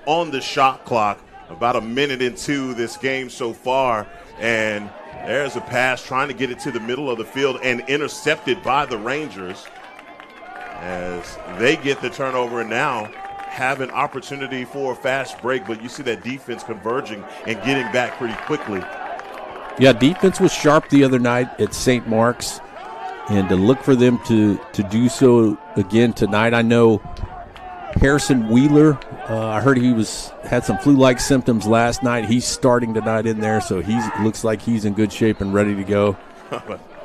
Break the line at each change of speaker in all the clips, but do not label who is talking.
on the shot clock. About a minute into this game so far. And there's a pass trying to get it to the middle of the field and intercepted by the Rangers as they get the turnover and now have an opportunity for a fast break. But you see that defense converging and getting back pretty quickly.
Yeah, defense was sharp the other night at St. Mark's, and to look for them to do so again tonight. I know Harrison Wheeler, I heard he had some flu-like symptoms last night. He's starting tonight in there, so looks like he's in good shape and ready to go.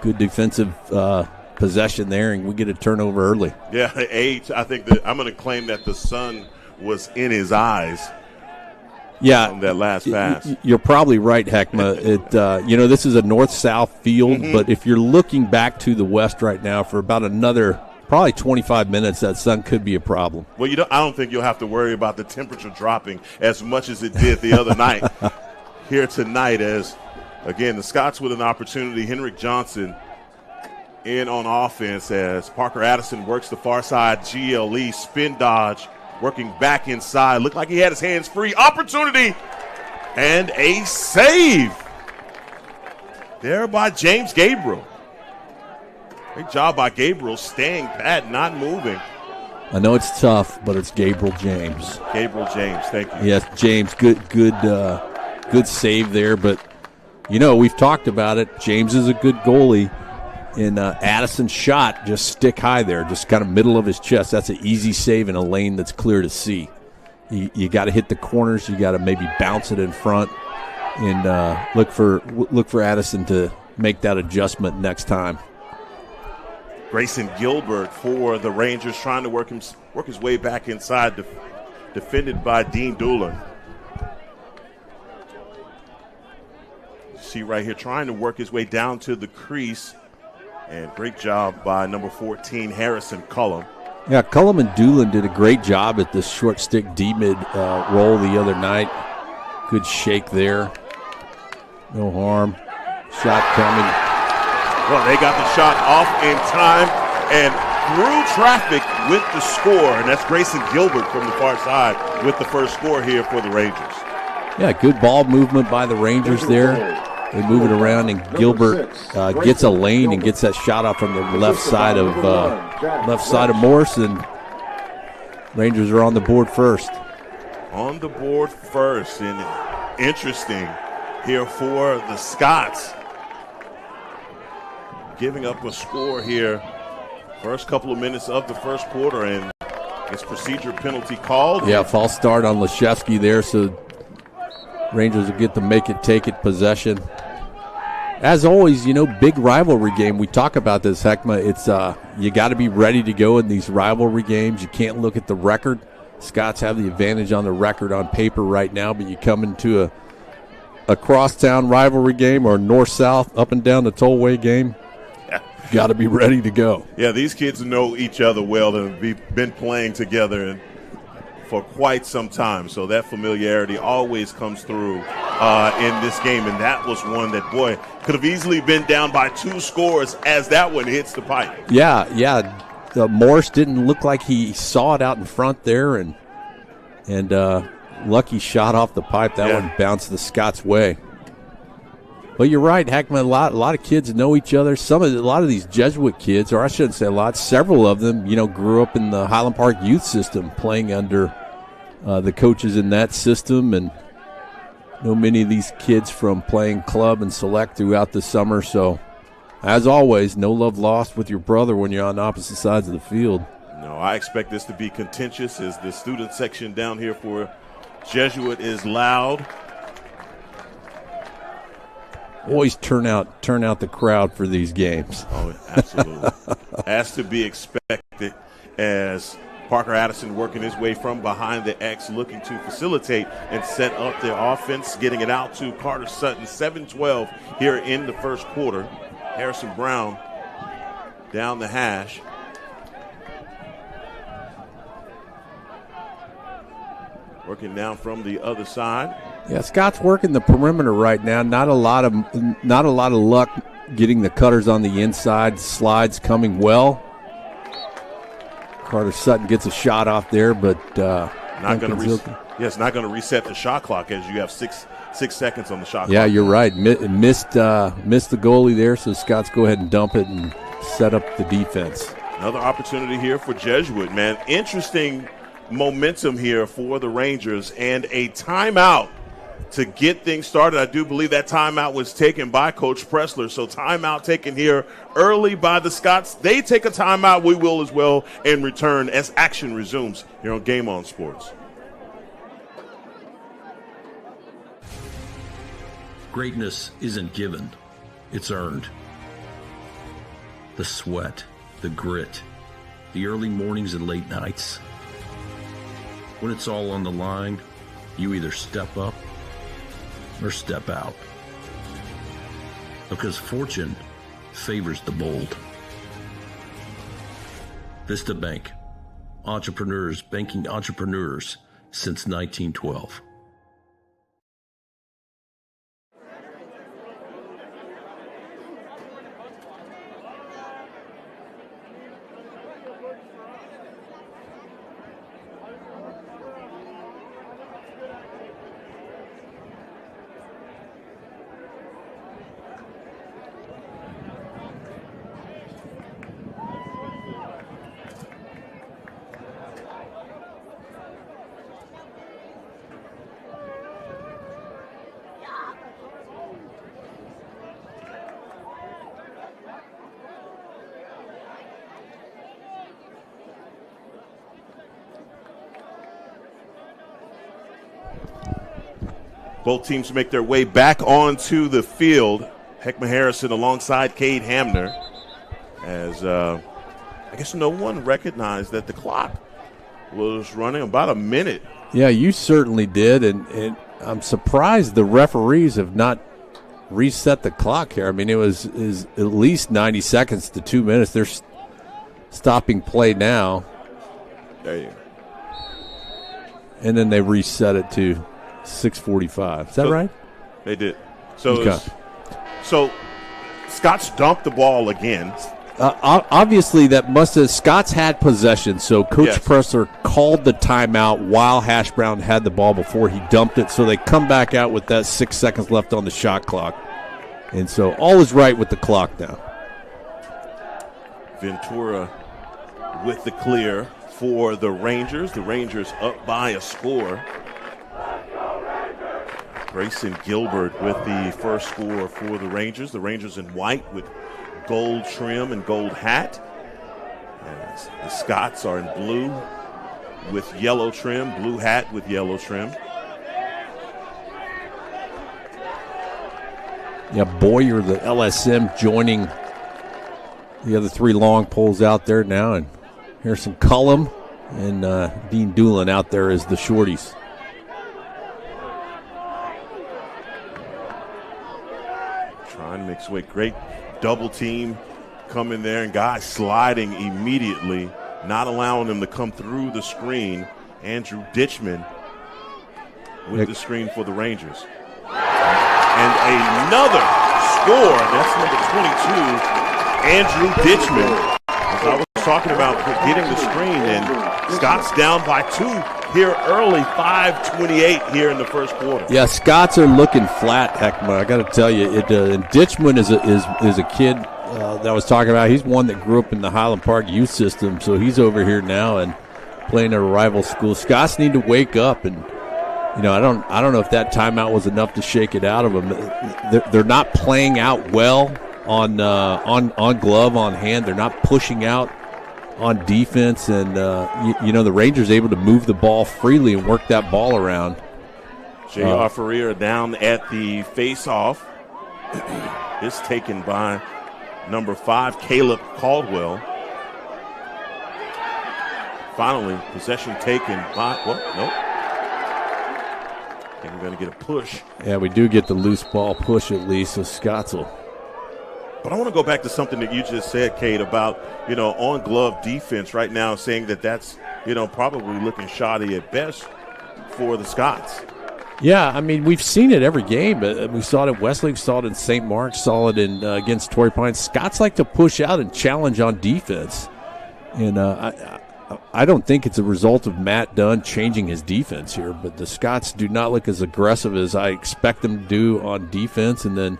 Good defensive possession there, and we get a turnover early.
Yeah, I think that I'm going to claim that the sun was in his eyes.
Yeah,
on that last pass.
You're probably right, Heckma. This is a north-south field, but if you're looking back to the west right now for about another probably 25 minutes, that sun could be a problem.
Well, I don't think you'll have to worry about the temperature dropping as much as it did the other night here tonight as, again, the Scots with an opportunity. Henrik Johnson in on offense as Parker Addison works the far side. GLE spin dodge, working back inside. Looked like he had his hands free. Opportunity and a save there by James Gabriel. Great job by Gabriel, staying pat, not moving.
I know it's tough, but it's Gabriel James.
Gabriel James, thank you.
Yes, James, good save there. But, we've talked about it. James is a good goalie. And Addison's shot just stick high there, just kind of middle of his chest. That's an easy save in a lane that's clear to see. You got to hit the corners. You got to maybe bounce it in front, and look for Addison to make that adjustment next time.
Grayson Gilbert for the Rangers trying to work his way back inside, defended by Dean Doolan. See right here, trying to work his way down to the crease. And great job by number 14, Harrison Cullum.
Yeah, Cullum and Doolan did a great job at this short stick D-mid roll the other night. Good shake there. No harm. Shot coming.
Well, they got the shot off in time and through traffic with the score. And that's Grayson Gilbert from the far side with the first score here for the Rangers.
Yeah, good ball movement by the Rangers there. They move it around, and Gilbert gets a lane and gets that shot off from the left side of Morse, and Rangers are on the board first.
On the board first, and interesting here for the Scots. Giving up a score here, first couple of minutes of the first quarter, and it's procedure penalty called.
Yeah, false start on Leshevsky there, so Rangers will get the make-it-take-it possession. As always, big rivalry game. We talk about this, Heckma. It's you got to be ready to go in these rivalry games. You can't look at the record. Scots have the advantage on the record on paper right now, but you come into a crosstown rivalry game or north-south, up and down the tollway game, got to be ready to go.
Yeah, these kids know each other well and have been playing together for quite some time, so that familiarity always comes through in this game, and that was one that, boy, could have easily been down by 2 scores as that one hits the pipe.
Yeah. Morse didn't look like he saw it out in front there, and lucky shot off the pipe. That one bounced the Scots' way. But you're right, Heckman. A lot of kids know each other. A lot of these Jesuit kids, or I shouldn't say a lot, several of them, grew up in the Highland Park youth system, playing under the coaches in that system, and know many of these kids from playing club and select throughout the summer. So, as always, no love lost with your brother when you're on opposite sides of the field.
No, I expect this to be contentious as the student section down here for Jesuit is loud.
Always turn out the crowd for these games.
Oh, absolutely. As to be expected, as Parker Addison working his way from behind the X, looking to facilitate and set up their offense, getting it out to Carter Sutton. 7-12 here in the first quarter. Harrison Brown down the hash. Working down from the other side.
Yeah, Scott's working the perimeter right now. Not a lot of luck getting the cutters on the inside. Slides coming well. Carter Sutton gets a shot off there, but
not going to Yeah, it's not going to reset the shot clock as you have six seconds on the shot clock.
Yeah, you're right. Missed the goalie there, so Scots go ahead and dump it and set up the defense.
Another opportunity here for Jesuit, man. Interesting momentum here for the Rangers, and a timeout to get things started. I do believe that timeout was taken by Coach Pressler, so timeout taken here early by the Scots. They take a timeout. We will as well and return as action resumes here on Game On Sports.
Greatness isn't given, it's earned. The sweat, the grit, the early mornings and late nights. When it's all on the line, you either step up or step out. Because fortune favors the bold. Vista Bank, entrepreneurs banking entrepreneurs since 1912.
Both teams make their way back onto the field. Heckma Harrison alongside Cade Hamner, as I guess no one recognized that the clock was running about a minute.
Yeah, you certainly did, and I'm surprised the referees have not reset the clock here. I mean, is at least 90 seconds to 2 minutes. They're stopping play now.
There you go.
And then they reset it to 6:45. Is that right?
They did. So, so Scots dumped the ball again.
Obviously, that must have Scots had possession. So Coach Pressler called the timeout while Hash Brown had the ball before he dumped it. So they come back out with that 6 seconds left on the shot clock, and so all is right with the clock now.
Ventura with the clear for the Rangers. The Rangers up by a score. Grayson Gilbert with the first score for the Rangers. The Rangers in white with gold trim and gold hat. As the Scots are in blue with yellow trim, blue hat with yellow trim.
Yeah, Boyer, the LSM, joining the other three long poles out there now. And Harrison Cullum and Dean Doolin out there as the shorties.
Trying to make his way. Great double team coming there, and guys sliding immediately, not allowing them to come through the screen. Andrew Ditchman with the screen for the Rangers. And another score. That's number 22, Andrew Ditchman. As I was talking about getting the screen, and Scott's down by 2 here early, 5:28 here in the first quarter.
Yeah, Scots are looking flat, Heckma. I got to tell you, and Ditchman is a kid that I was talking about. He's one that grew up in the Highland Park youth system, so he's over here now and playing at a rival school. Scots need to wake up, and I don't know if that timeout was enough to shake it out of them. They're not playing out well on glove, on hand. They're not pushing out on defense, and the Rangers able to move the ball freely and work that ball around.
J.R. Ferreira down at the face-off. It's taken by number 5, Caleb Caldwell. Finally, possession taken by, nope. I think we're going to get a push.
Yeah, we do get the loose ball push at least, so Scots will.
But I want to go back to something that you just said, Kate, about, on-glove defense right now, saying that's, probably looking shoddy at best for the Scots.
Yeah, I mean, we've seen it every game. We saw it at Wesley, we saw it in St. Mark's, saw it against Torrey Pines. Scots like to push out and challenge on defense. And I I don't think it's a result of Matt Dunn changing his defense here, but the Scots do not look as aggressive as I expect them to do on defense. And then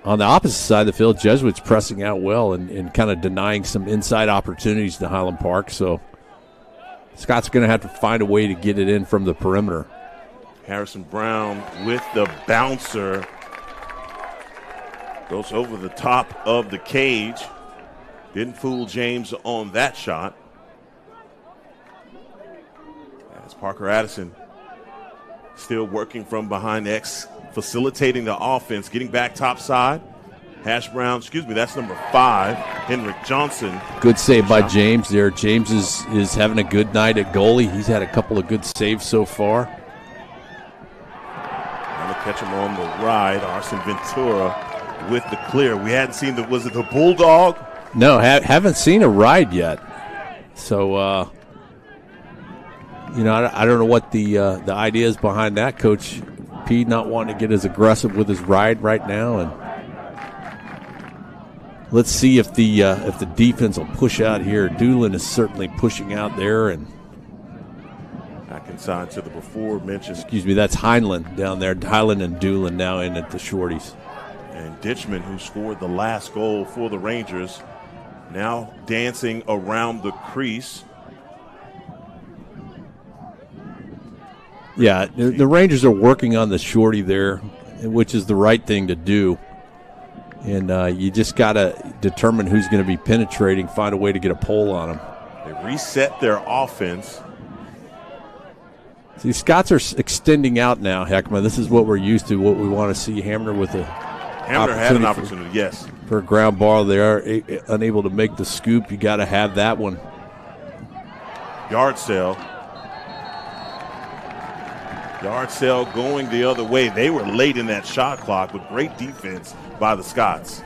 on the opposite side of the field, Jesuits pressing out well and kind of denying some inside opportunities to Highland Park. So Scots are going to have to find a way to get it in from the perimeter.
Harrison Brown with the bouncer. Goes over the top of the cage. Didn't fool James on that shot. As Parker Addison still working from behind X, facilitating the offense, getting back top side. Hash Brown, that's number 5, Henrik Johnson.
Good save by James there. James is having a good night at goalie. He's had a couple of good saves so far.
Trying to catch him on the ride. Arson Ventura with the clear. We hadn't seen was it the Bulldog?
No, haven't seen a ride yet. So, I don't know what the idea is behind that. Coach P not wanting to get as aggressive with his ride right now, and let's see if the defense will push out here. Doolin is certainly pushing out there, and
back inside to the before mentioned.
That's Highland down there. Highland and Doolin now in at the shorties.
And Ditchman, who scored the last goal for the Rangers, now dancing around the crease.
Yeah, the Rangers are working on the shorty there, which is the right thing to do. And you just got to determine who's going to be penetrating, find a way to get a pole on them.
They reset their offense.
See, Scots are extending out now, Heckman. This is what we're used to, what we want to see. Hamner with a
Hamner had an opportunity, yes.
For a ground ball. They are unable to make the scoop. You got to have that one.
Yard sale going the other way. They were late in that shot clock with great defense by the Scots.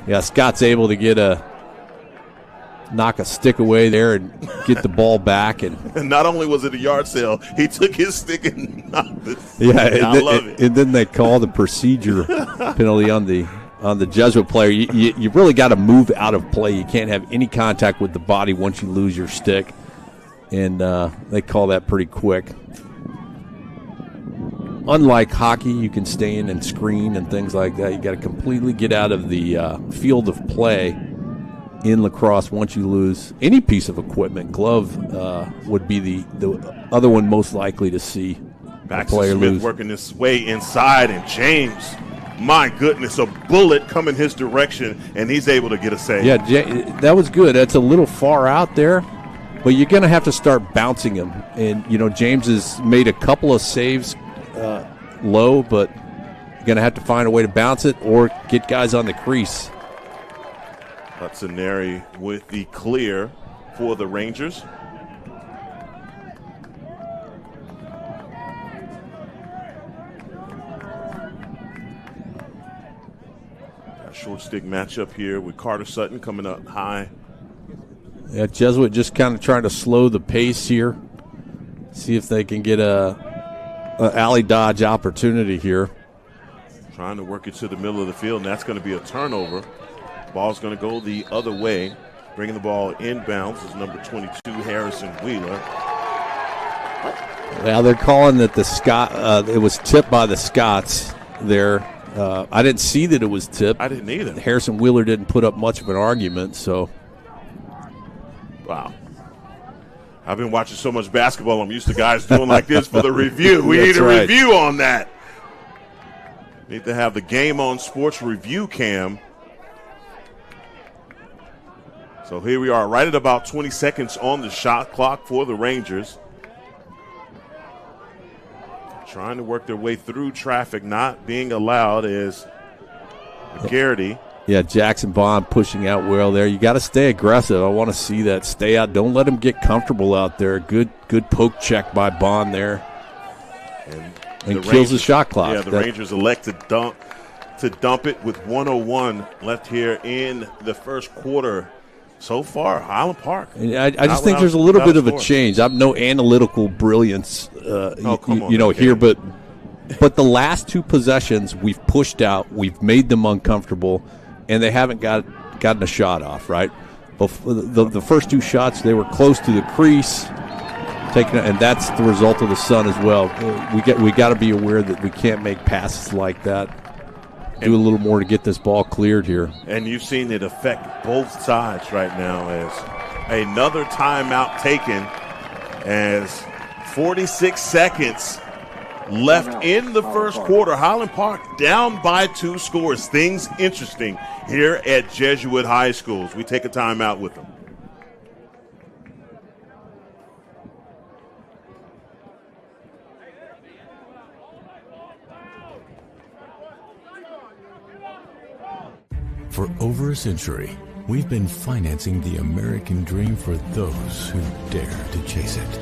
Yeah, Scott's able to knock a stick away there and get the ball back. And
not only was it a yard sale, he took his stick and knocked it.
Yeah,
I love it.
And then they call the procedure penalty on the Jesuit player. You really got to move out of play. You can't have any contact with the body once you lose your stick. And they call that pretty quick. Unlike hockey, you can stay in and screen and things like that. You got to completely get out of the field of play in lacrosse once you lose any piece of equipment. Glove would be the other one most likely to see a player
Smith
lose.
Working his way inside, and James, my goodness, a bullet coming his direction, and he's able to get a save.
Yeah, that was good. That's a little far out there, but you're going to have to start bouncing him. And, James has made a couple of saves low, but you're going to have to find a way to bounce it or get guys on the crease.
Hudson-Neri with the clear for the Rangers. A short stick matchup here with Carter Sutton coming up high.
Yeah, Jesuit just kind of trying to slow the pace here. See if they can get a alley dodge opportunity here.
Trying to work it to the middle of the field, and that's going to be a turnover. Ball's going to go the other way. Bringing the ball inbounds is number 22, Harrison Wheeler.
Well, they're calling that it was tipped by the Scots there. I didn't see that it was tipped.
I didn't either.
Harrison Wheeler didn't put up much of an argument, so.
Wow. I've been watching so much basketball, I'm used to guys doing like this for the review. We need a review on that. Need to have the Game On Sports review cam. So here we are, right at about 20 seconds on the shot clock for the Rangers. Trying to work their way through traffic, not being allowed is McGarity.
Yeah, Jackson Bond pushing out well there. You got to stay aggressive. I want to see that. Stay out. Don't let him get comfortable out there. Good poke check by Bond there. And kills the shot clock.
Yeah, the Rangers elect to dump it with 1:01 left here in the first quarter. So far, Highland Park.
I just think there's a little bit of a change. I'm no analytical brilliance, here, but the last two possessions we've pushed out, we've made them uncomfortable, and they haven't gotten a shot off. Right, The first two shots, they were close to the crease, and that's the result of the sun as well. We got to be aware that we can't make passes like that. Do a little more to get this ball cleared here.
And you've seen it affect both sides right now as another timeout taken as 46 seconds left in the first quarter. Highland Park down by 2 scores. Things interesting here at Jesuit High Schools. We take a timeout with them.
For over a century, we've been financing the American dream for those who dare to chase it.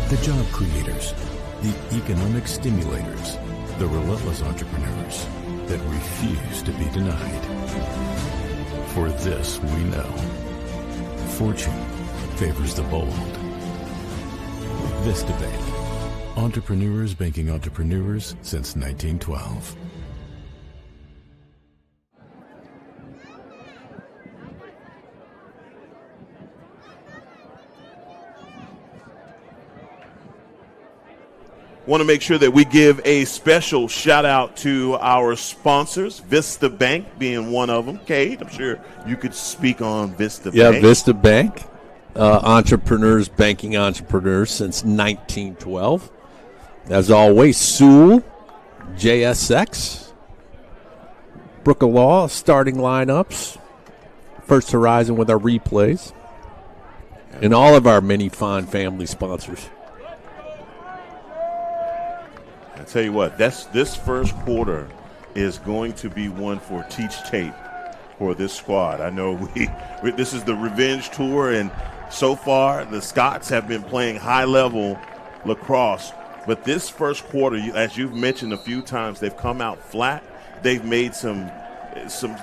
The job creators, the economic stimulators, the relentless entrepreneurs that refuse to be denied. For this we know, fortune favors the bold. Vista Bank, entrepreneurs banking entrepreneurs since 1912.
Want to make sure that we give a special shout out to our sponsors, Vista Bank being one of them. Kate, I'm sure you could speak on Vista Bank.
Yeah, Vista Bank, entrepreneurs banking entrepreneurs since 1912. As always, Sewell, JSX, Brook of Law, starting lineups, First Horizon with our replays, and all of our many fine family sponsors.
I tell you what, this first quarter is going to be one for teach tape for this squad. I know this is the revenge tour, and so far the Scots have been playing high-level lacrosse. But this first quarter, as you've mentioned a few times, they've come out flat. They've made some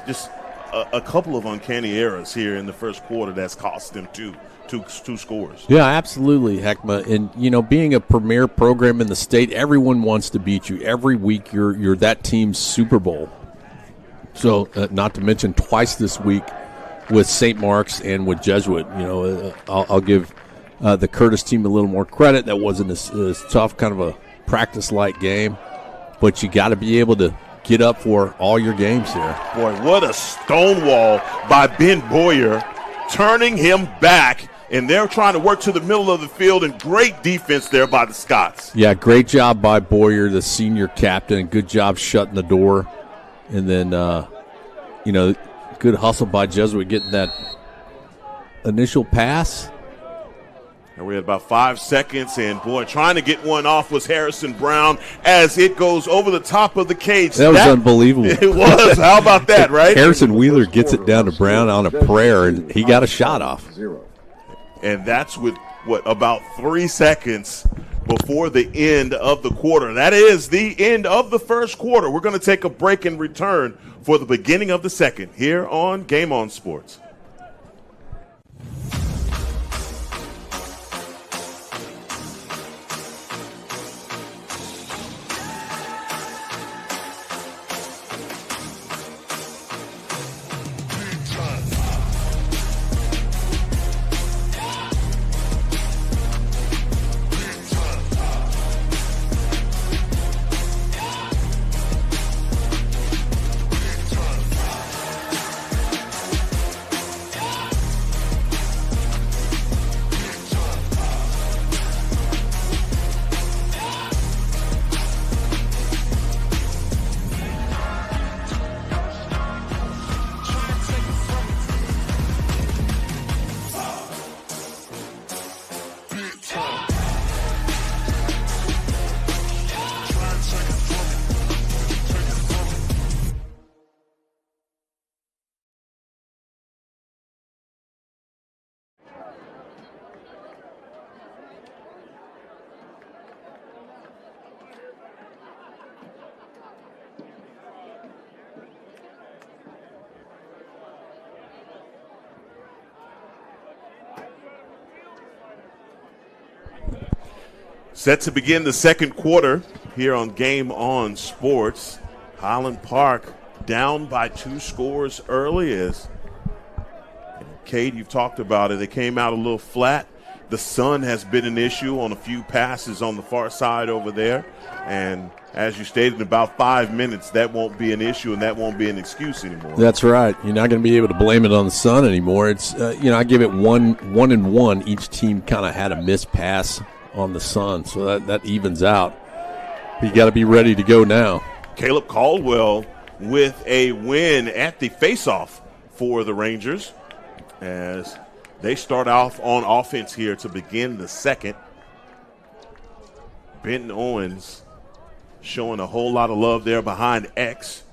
just a couple of uncanny errors here in the first quarter that's cost them two scores.
Yeah, absolutely, Heckma. And, being a premier program in the state, everyone wants to beat you. Every week you're that team's Super Bowl. So not to mention twice this week with St. Mark's and with Jesuit. I'll give the Curtis team a little more credit. That wasn't as tough, kind of a practice-like game. But you got to be able to get up for all your games here.
Boy, what a stonewall by Ben Boyer, turning him back. And they're trying to work to the middle of the field, and great defense there by the Scots.
Yeah, great job by Boyer, the senior captain. Good job shutting the door. And then, good hustle by Jesuit getting that initial pass.
And we had about 5 seconds, and, boy, trying to get one off was Harrison Brown as it goes over the top of the cage.
That was unbelievable.
It was. How about that, right?
Harrison Wheeler gets it down to Brown on a prayer, and he got a shot off.
And that's with, about 3 seconds before the end of the quarter. That is the end of the first quarter. We're going to take a break and return for the beginning of the second here on Game On Sports. Set to begin the second quarter here on Game On Sports. Highland Park down by 2 scores early as Cade, you've talked about it. They came out a little flat. The sun has been an issue on a few passes on the far side over there. And as you stated, in about 5 minutes, that won't be an issue and that won't be an excuse anymore.
That's right. You're not going to be able to blame it on the sun anymore. It's I give it 1-1. Each team kind of had a missed pass on the sun, so that evens out. But you got to be ready to go now.
Caleb Caldwell with a win at the faceoff for the Rangers as they start off on offense here to begin the second. Benton Owens showing a whole lot of love there behind X.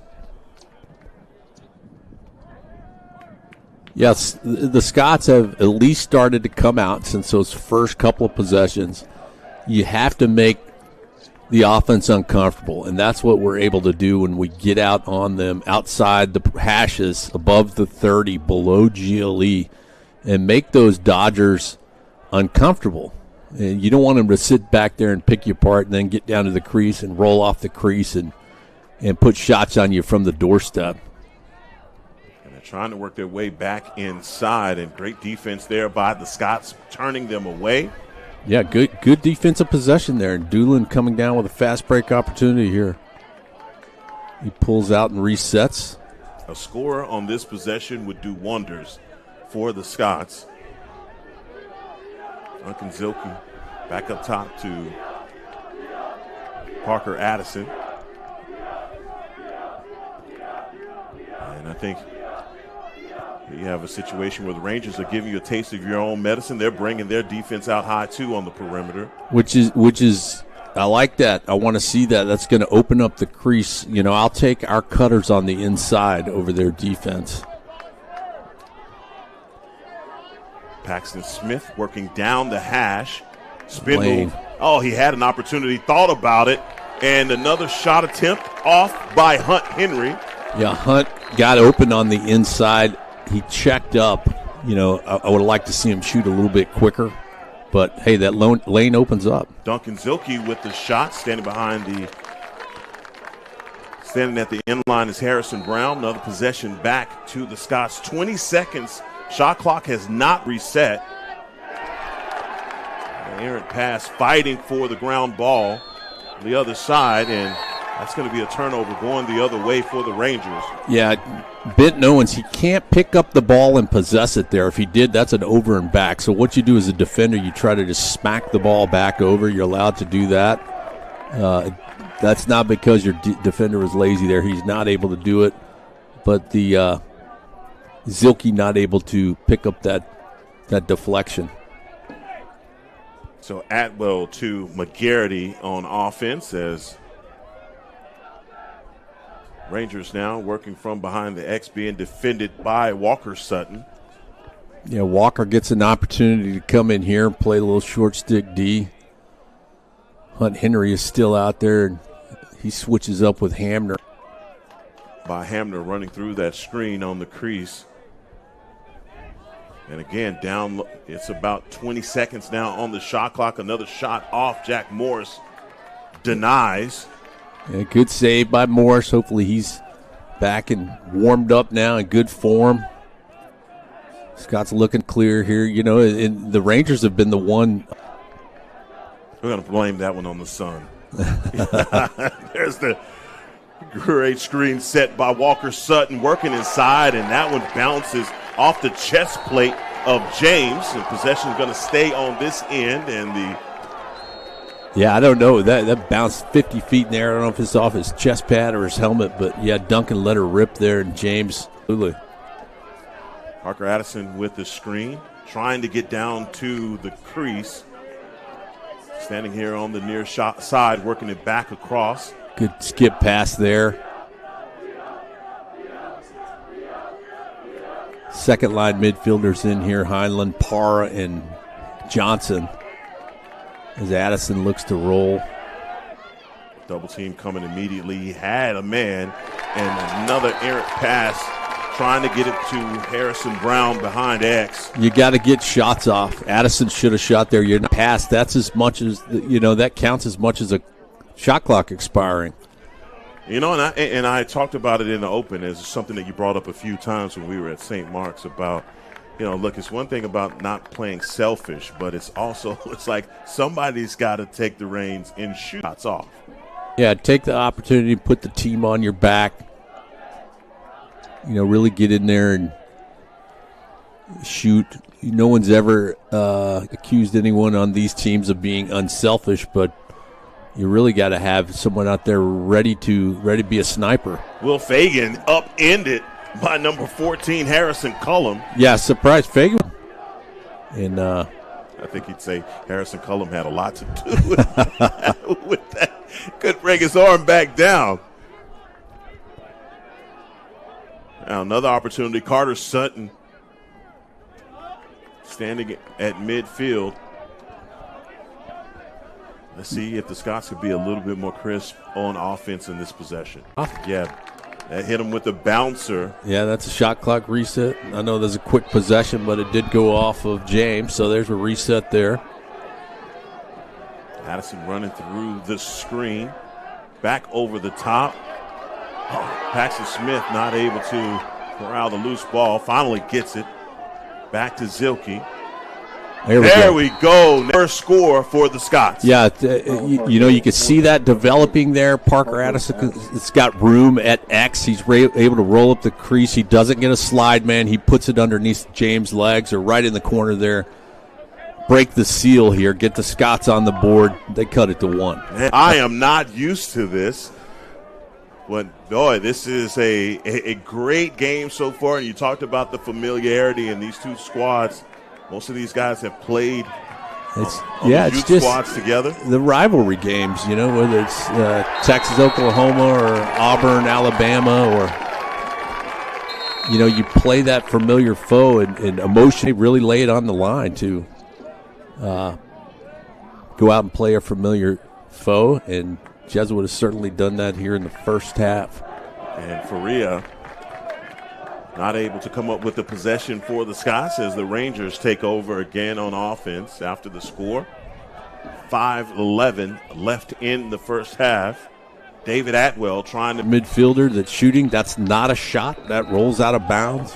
Yes, the Scots have at least started to come out since those first couple of possessions. You have to make the offense uncomfortable, and that's what we're able to do when we get out on them outside the hashes, above the 30, below GLE, and make those Dodgers uncomfortable. And you don't want them to sit back there and pick you apart and then get down to the crease and roll off the crease and put shots on you from the doorstep.
And they're trying to work their way back inside, and great defense there by the Scots, turning them away.
Yeah, good defensive possession there. And Doolin coming down with a fast break opportunity here. He pulls out and resets.
A score on this possession would do wonders for the Scots. Duncan Zilke back up top to Parker Addison. And I think you have a situation where the Rangers are giving you a taste of your own medicine. They're bringing their defense out high, too, on the perimeter.
Which is I like that. I want to see that. That's going to open up the crease. I'll take our cutters on the inside over their defense.
Paxton Smith working down the hash. Spin
Lane.
move. Oh, he had an opportunity, thought about it, and another shot attempt off by Hunt Henry.
Yeah, Hunt got open on the inside. He checked up. I would like to see him shoot a little bit quicker. But, hey, that lane opens up.
Duncan Zilke with the shot, standing at the end line is Harrison Brown. Another possession back to the Scots. 20 seconds. Shot clock has not reset. An errant pass, fighting for the ground ball on the other side, and that's going to be a turnover going the other way for the Rangers.
Yeah, Benton Owens, he can't pick up the ball and possess it there. If he did, that's an over and back. So what you do as a defender, you try to just smack the ball back over. You're allowed to do that. That's not because your defender was lazy there. He's not able to do it. But the Zilke not able to pick up that deflection.
So Atwell to McGarity on offense as Rangers now working from behind the X, being defended by Walker Sutton.
Yeah, Walker gets an opportunity to come in here and play a little short stick D. Hunt Henry is still out there, and he switches up with Hamner.
By Hamner running through that screen on the crease. And again, down, it's about 20 seconds now on the shot clock. Another shot off. Jack Morris denies.
Yeah, good save by Morris. Hopefully he's back and warmed up now in good form. Scott's looking clear here. And the Rangers have been the one.
We're going to blame that one on the sun. There's the great screen set by Walker Sutton working inside, and that one bounces off the chest plate of James, and possession is going to stay on this end. And
yeah, I don't know. That bounced 50 feet in the air. I don't know if it's off his chest pad or his helmet, but yeah, Duncan let her rip there, and James. Absolutely.
Parker Addison with the screen, trying to get down to the crease. Standing here on the near side, working it back across.
Good skip pass there. Second line midfielders in here, Highland, Parra, and Johnson. As Addison looks to roll.
Double team coming immediately. He had a man, and another errant pass, trying to get it to Harrison Brown behind X.
You got to get shots off. Addison should have shot there. You're not past. That's as much as, that counts as much as a shot clock expiring.
And I talked about it in the open as something that you brought up a few times when we were at St. Mark's about, look, it's one thing about not playing selfish, but it's like somebody's got to take the reins and shoot shots off.
Yeah, take the opportunity, put the team on your back. Really get in there and shoot. No one's ever accused anyone on these teams of being unselfish, but you really got to have someone out there ready to be a sniper.
Will Fagan upended by number 14, Harrison Cullum.
Yeah, surprise Fagan. And
I think he'd say Harrison Cullum had a lot to do with that. Could bring his arm back down. Now another opportunity. Carter Sutton standing at midfield. Let's see if the Scots could be a little bit more crisp on offense in this possession. Yeah, that hit him with the bouncer.
Yeah, that's a shot clock reset. I know there's a quick possession, but it did go off of James, so there's a reset there.
Addison running through the screen. Back over the top. Paxton Smith not able to corral the loose ball. Finally gets it. Back to Zilke. There we go. First score for the Scots.
Yeah, you can see that developing there. Parker Addison has got room at X. He's able to roll up the crease. He doesn't get a slide, man. He puts it underneath James' legs or right in the corner there. Break the seal here. Get the Scots on the board. They cut it to 1.
I am not used to this. But, boy, this is a great game so far. And you talked about the familiarity in these two squads. Most of these guys have played
it's
youth
just
squads together.
The rivalry games, whether it's Texas, Oklahoma, or Auburn, Alabama, or, you play that familiar foe and emotionally really lay it on the line to go out and play a familiar foe. And Jesuit has certainly done that here in the first half.
And Faria not able to come up with the possession for the Scots as the Rangers take over again on offense after the score. 5:11 left in the first half. David Atwell trying to...
Midfielder that's shooting, that's not a shot. That rolls out of bounds.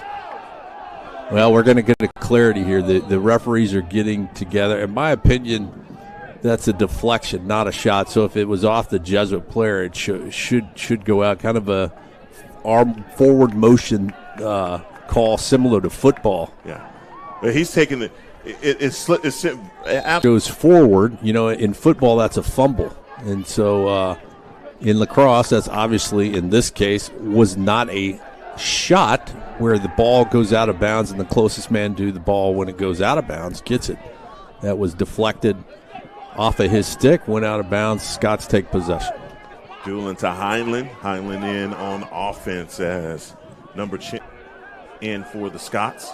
Well, we're going to get a clarity here. The referees are getting together. In my opinion, that's a deflection, not a shot. So if it was off the Jesuit player, it should go out. Kind of a arm forward motion call similar to football.
Yeah, but he's taking it
goes forward. In football, that's a fumble, and so in lacrosse, that's obviously in this case was not a shot where the ball goes out of bounds and the closest man to the ball when it goes out of bounds gets it. That was deflected off of his stick, went out of bounds. Scots take possession.
Dueling to Highland. Highland in on offense as number in for the Scots.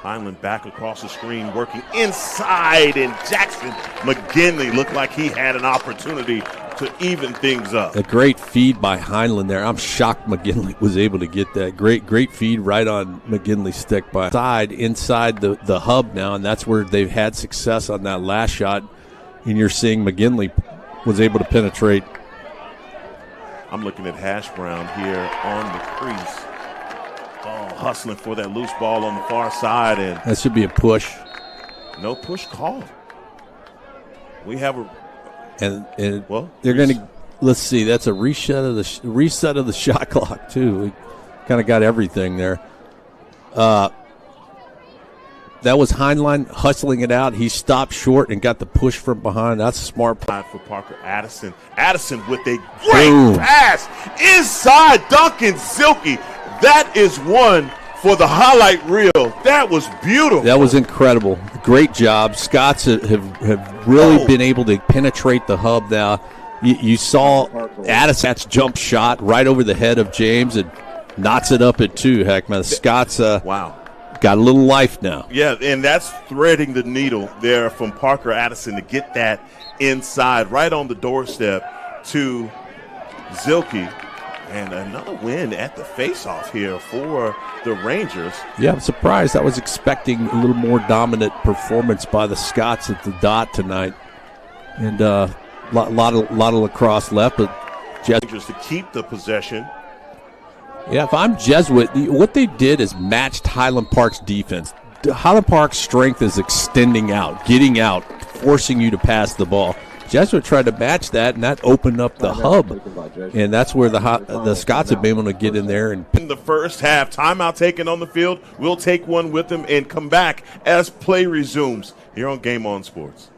Highland back across the screen, working inside, and Jackson McGinley looked like he had an opportunity to even things up.
A great feed by Highland there. I'm shocked McGinley was able to get that. Great feed right on McGinley's stick by side inside the hub now, and that's where they've had success on that last shot. And you're seeing McGinley was able to penetrate.
I'm looking at Hash Brown here on the crease. Oh, hustling for that loose ball on the far side, and
that should be a push.
No push call. We have a
they're going to, let's see, that's a reset of the shot clock too. We kind of got everything there. That was Highland hustling it out. He stopped short and got the push from behind. That's a smart play
for Parker Addison. Addison with a great pass inside Duncan Zilke. That is one for the highlight reel. That was beautiful.
That was incredible. Great job. Scots have really been able to penetrate the hub now. You saw Addison's jump shot right over the head of James and knots it up at 2. Heck, man, the Scots got a little life now.
Yeah, and that's threading the needle there from Parker Addison to get that inside right on the doorstep to Zilke. And another win at the face-off here for the Rangers.
Yeah, I'm surprised. I was expecting a little more dominant performance by the Scots at the dot tonight. And a lot of lacrosse left, but
Rangers to keep the possession.
Yeah, if I'm Jesuit, what they did is matched Highland Park's defense. Highland Park's strength is extending out, getting out, forcing you to pass the ball. Jesuit tried to match that, and that opened up the hub, and that's where the Scots have been able to get in there. And
in the first half, timeout taken on the field. We'll take one with them and come back as play resumes here on Game On Sports.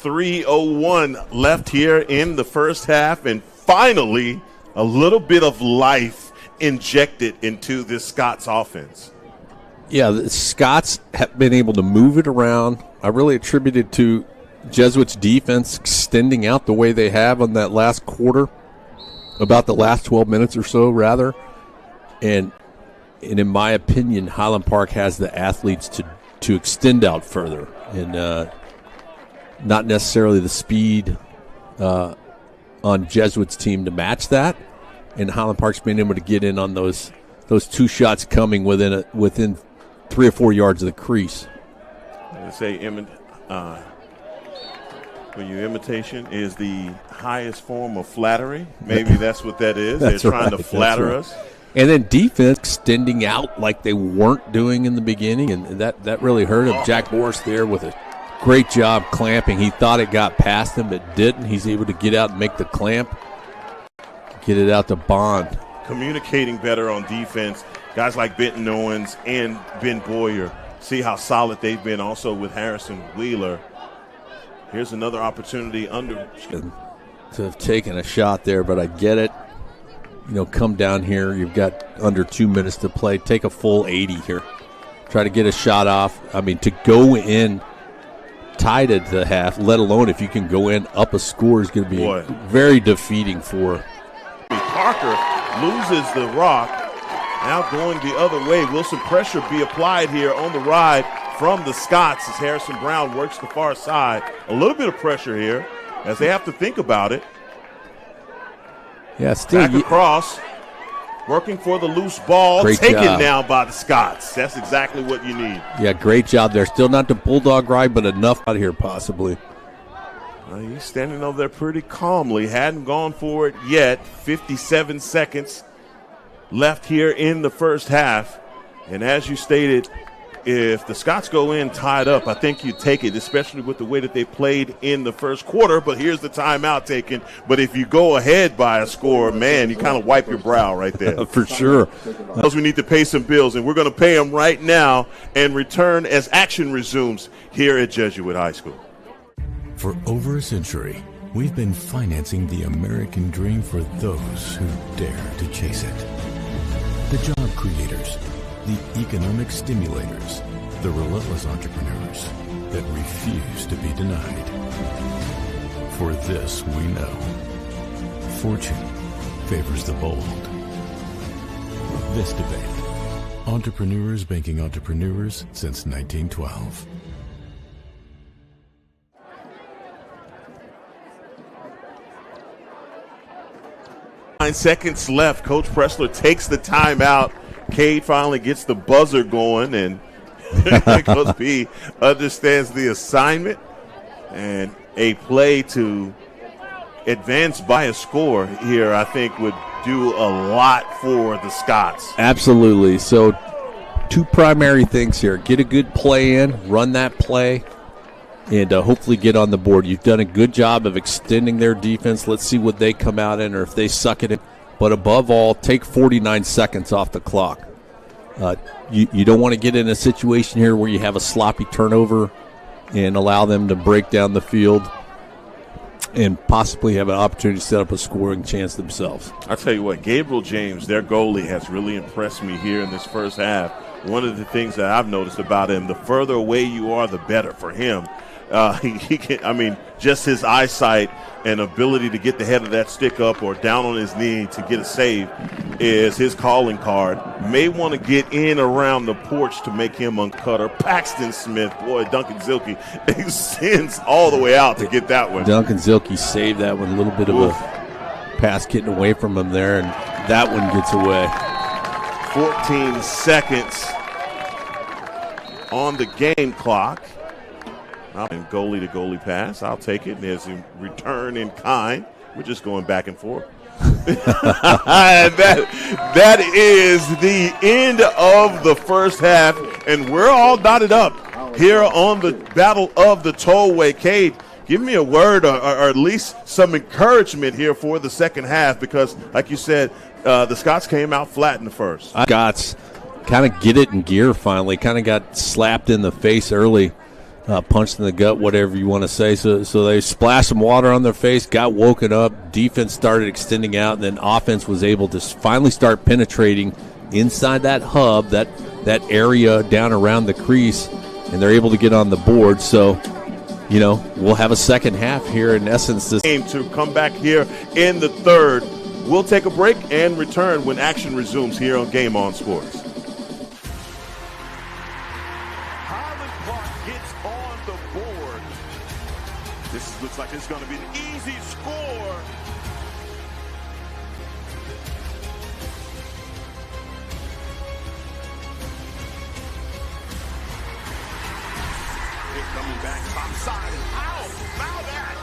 .301 left here in the first half, and finally a little bit of life injected into this Scots offense.
Yeah, the Scots have been able to move it around. I really attribute it to Jesuits' defense extending out the way they have on that last quarter, about the last 12 minutes or so, rather. And in my opinion, Highland Park has the athletes to extend out further, and not necessarily the speed on Jesuits' team to match that. And Highland Park's been able to get in on those two shots coming within 3 or 4 yards of the crease.
They say imitation is the highest form of flattery. Maybe that's what that is. They're trying to flatter us.
And then defense extending out like they weren't doing in the beginning, and that really hurt him. Jack Morris there with a great job clamping. He thought it got past him, but didn't. He's able to get out and make the clamp, get it out to Bond.
Communicating better on defense. Guys like Benton Owens and Ben Boyer, see how solid they've been also with Harrison Wheeler. Here's another opportunity
to have taken a shot there, but I get it. Come down here. You've got under 2 minutes to play. Take a full 80 here. Try to get a shot off. I mean, to go in tied at the half, let alone if you can go in up a score, is going to be very defeating for.
Parker loses the rock. Now going the other way. Will some pressure be applied here on the ride from the Scots as Harrison Brown works the far side? A little bit of pressure here as they have to think about it.
Yeah, still
back across, working for the loose ball, taken
job
now by the Scots. That's exactly what you need.
Yeah, great job there. Still not the Bulldog ride, but enough out here possibly.
He's standing over there pretty calmly. Hadn't gone for it yet. 57 seconds left here in the first half. And as you stated, if the Scots go in tied up, I think you take it, especially with the way that they played in the first quarter. But here's the timeout taken. But if you go ahead by a score, man, you kind of wipe your brow right there.
For sure.
We need to pay some bills, and we're going to pay them right now and return as action resumes here at Jesuit High School.
For over a century, we've been financing the American dream for those who dare to chase it. The job creators, the economic stimulators, the relentless entrepreneurs that refuse to be denied. For this we know, fortune favors the bold. This debate, entrepreneurs banking entrepreneurs since 1912.
9 seconds left. Coach Pressler takes the timeout. Cade finally gets the buzzer going, and Coach B understands the assignment. And a play to advance by a score here, I think, would do a lot for the Scots.
Absolutely. So two primary things here. Get a good play in, run that play, and hopefully get on the board. You've done a good job of extending their defense. Let's see what they come out in or if they suck it in. But above all, take 49 seconds off the clock. You don't want to get in a situation here where you have a sloppy turnover and allow them to break down the field and possibly have an opportunity to set up a scoring chance themselves.
I'll tell you what, Gabriel James, their goalie, has really impressed me here in this first half. One of the things that I've noticed about him, the further away you are, the better for him. He can, just his eyesight and ability to get the head of that stick up or down on his knee to get a save is his calling card. May want to get in around the porch to make him uncutter. Paxton Smith, boy, Duncan Zilke extends all the way out to get that one.
Duncan Zilke saved that one, a little bit of a pass getting away from him there, and that one gets away.
14 seconds on the game clock. And goalie-to-goalie pass. I'll take it. There's a return in kind. We're just going back and forth. that is the end of the first half, and we're all dotted up here on the Battle of the Tollway. Cade, give me a word or at least some encouragement here for the second half because, like you said, the Scots came out flat in the first.
Scots kind of get it in gear finally. Kind of got slapped in the face early. Punched in the gut, whatever you want to say. So they splashed some water on their face, got woken up. Defense started extending out, and then offense was able to finally start penetrating inside that hub, that area down around the crease, and they're able to get on the board. So, we'll have a second half here. In essence, this
game to come back here in the third. We'll take a break and return when action resumes here on Game On Sports. Looks like it's going to be an easy score. It's coming back top side. Ow! Foul that!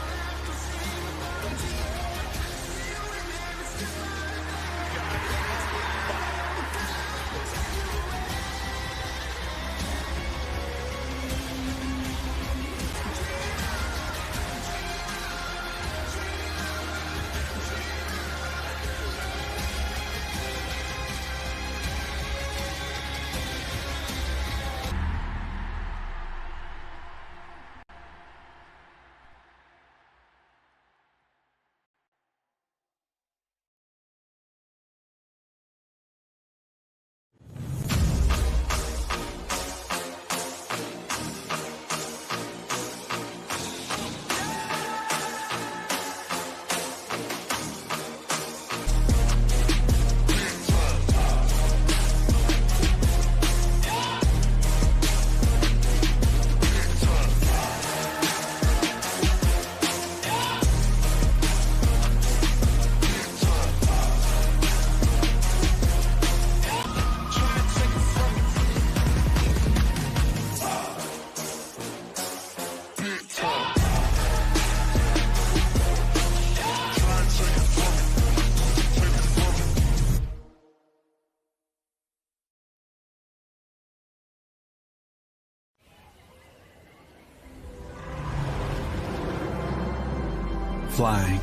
Flying,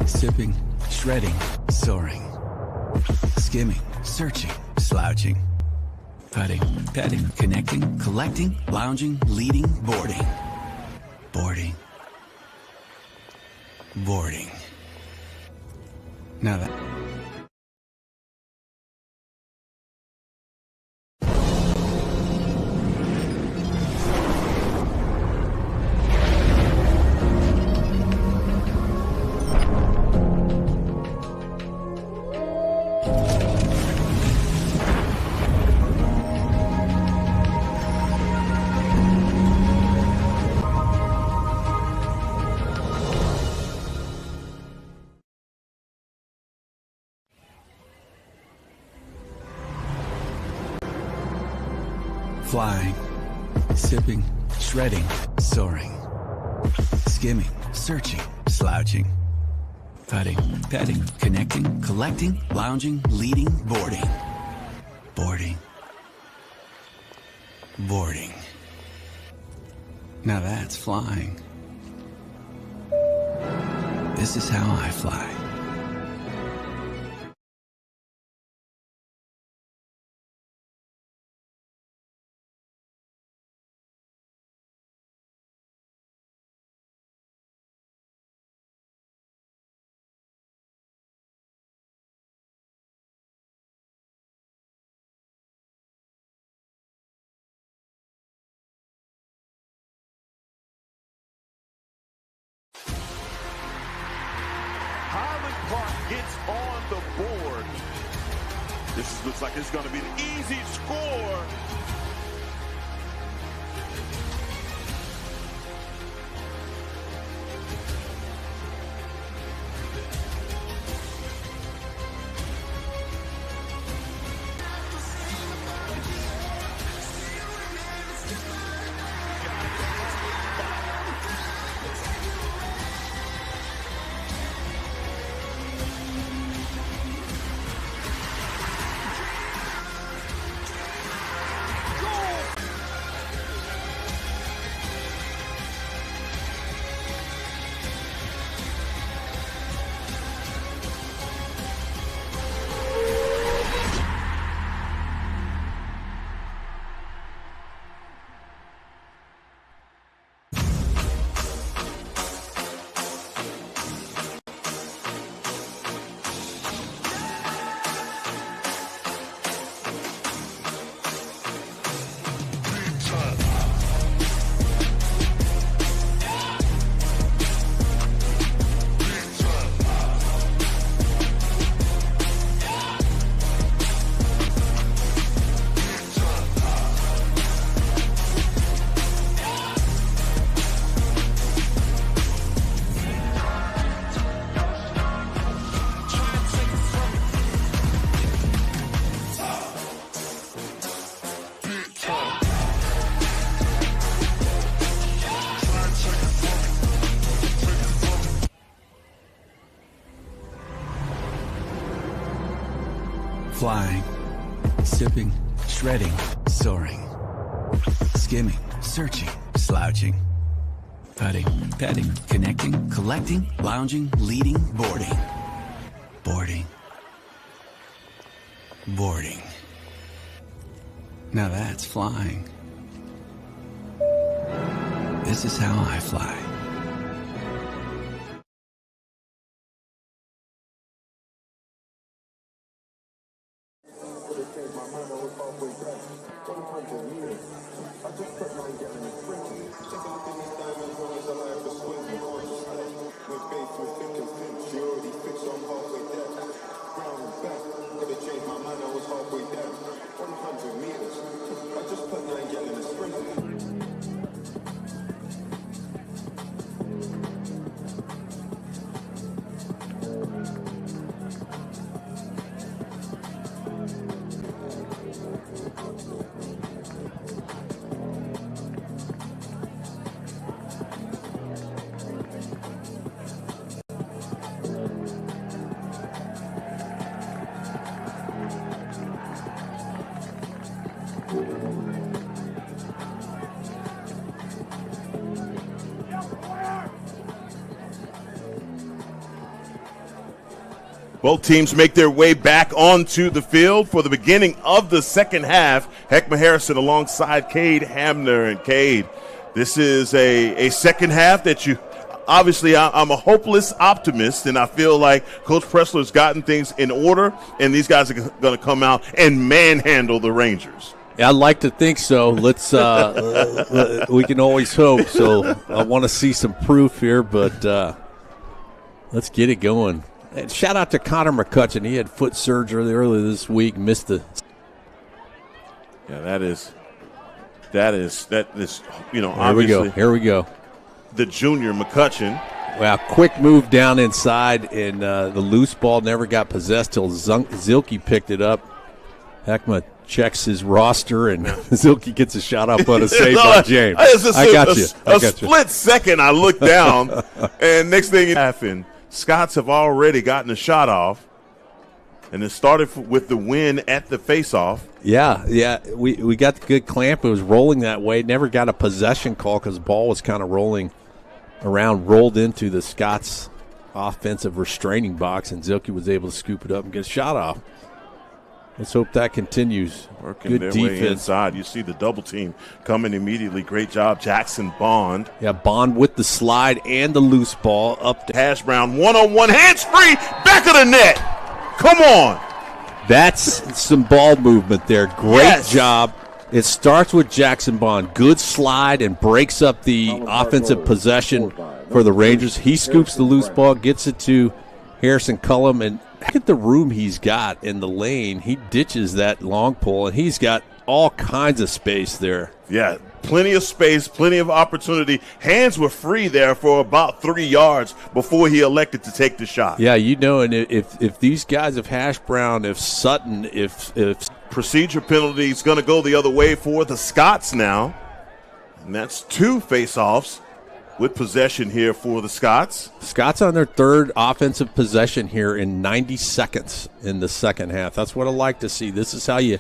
sipping, shredding, soaring, skimming, searching, slouching, putting, petting, connecting, collecting, lounging, leading, boarding, boarding, boarding. Now that... Flying, sipping, shredding, soaring, skimming, searching, slouching, putting, petting, connecting, collecting, lounging, leading, boarding, boarding, boarding. Now that's flying. This is how I fly.
Highland Park gets on the board. This looks like it's going to be an easy score.
Flying, sipping, shredding, soaring, skimming, searching, slouching, putting, petting, connecting, collecting, lounging, leading, boarding, boarding, boarding. Now that's flying. This is how I fly.
Both teams make their way back onto the field for the beginning of the second half. Heckma Harrison alongside Cade Hamner. And Cade, this is a second half that you obviously I'm a hopeless optimist, and I feel like Coach Pressler's gotten things in order, and these guys are going to come out and manhandle the Rangers.
Yeah, I'd like to think so. Let's we can always hope. So I want to see some proof here, but let's get it going. And shout out to Connor McCutcheon. He had foot surgery earlier this week. Missed the.
Yeah, that is. You know,
obviously. Here we go.
The junior McCutcheon.
Well, quick move down inside, and the loose ball never got possessed till Zilke picked it up. Heckma checks his roster, and Zilke gets a shot up on a save by James. I got you.
A split second, I look down, and next thing you happen, Scots have already gotten a shot off. And it started with the win at the faceoff.
Yeah, we got the good clamp. It was rolling that way. Never got a possession call because the ball was kind of rolling around, rolled into the Scots offensive restraining box, and Zilke was able to scoop it up and get a shot off. Let's hope that continues.
Working
good
their
defense.
way inside. You see the double team coming immediately. Great job, Jackson Bond.
Yeah, Bond with the slide and the loose ball up to
Hash Brown, one-on-one, hands free, back of the net. Come on.
That's some ball movement there. Great job. It starts with Jackson Bond. Good slide and breaks up the offensive possession for the Rangers. He scoops the loose ball, gets it to Harrison Cullum, and look at the room he's got in the lane. He ditches that long pole, and he's got all kinds of space there.
Yeah, plenty of space, plenty of opportunity. Hands were free there for about 3 yards before he elected to take the shot.
Yeah, and if these guys, if Hash Brown, if Sutton, if
procedure penalty is going to go the other way for the Scots now, and that's 2 face-offs with possession here for the Scots.
Scots on their 3rd offensive possession here in 90 seconds in the second half. That's what I like to see. This is how you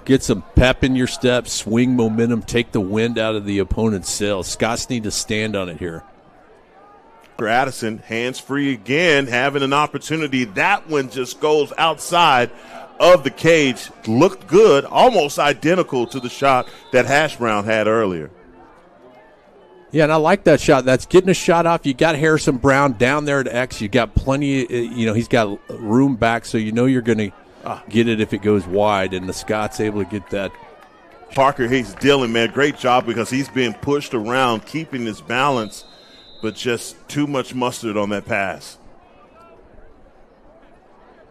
get some pep in your step, swing momentum, take the wind out of the opponent's sails. Scots need to stand on it here.
Addison, hands free again, having an opportunity. That one just goes outside of the cage. Looked good, almost identical to the shot that Hash Brown had earlier.
Yeah, and I like that shot. That's getting a shot off. You got Harrison Brown down there at X. You got plenty, he's got room back, so you're going to get it if it goes wide, and the Scots able to get that.
Parker Hayes Dillon, man, great job because he's being pushed around, keeping his balance, but just too much mustard on that pass.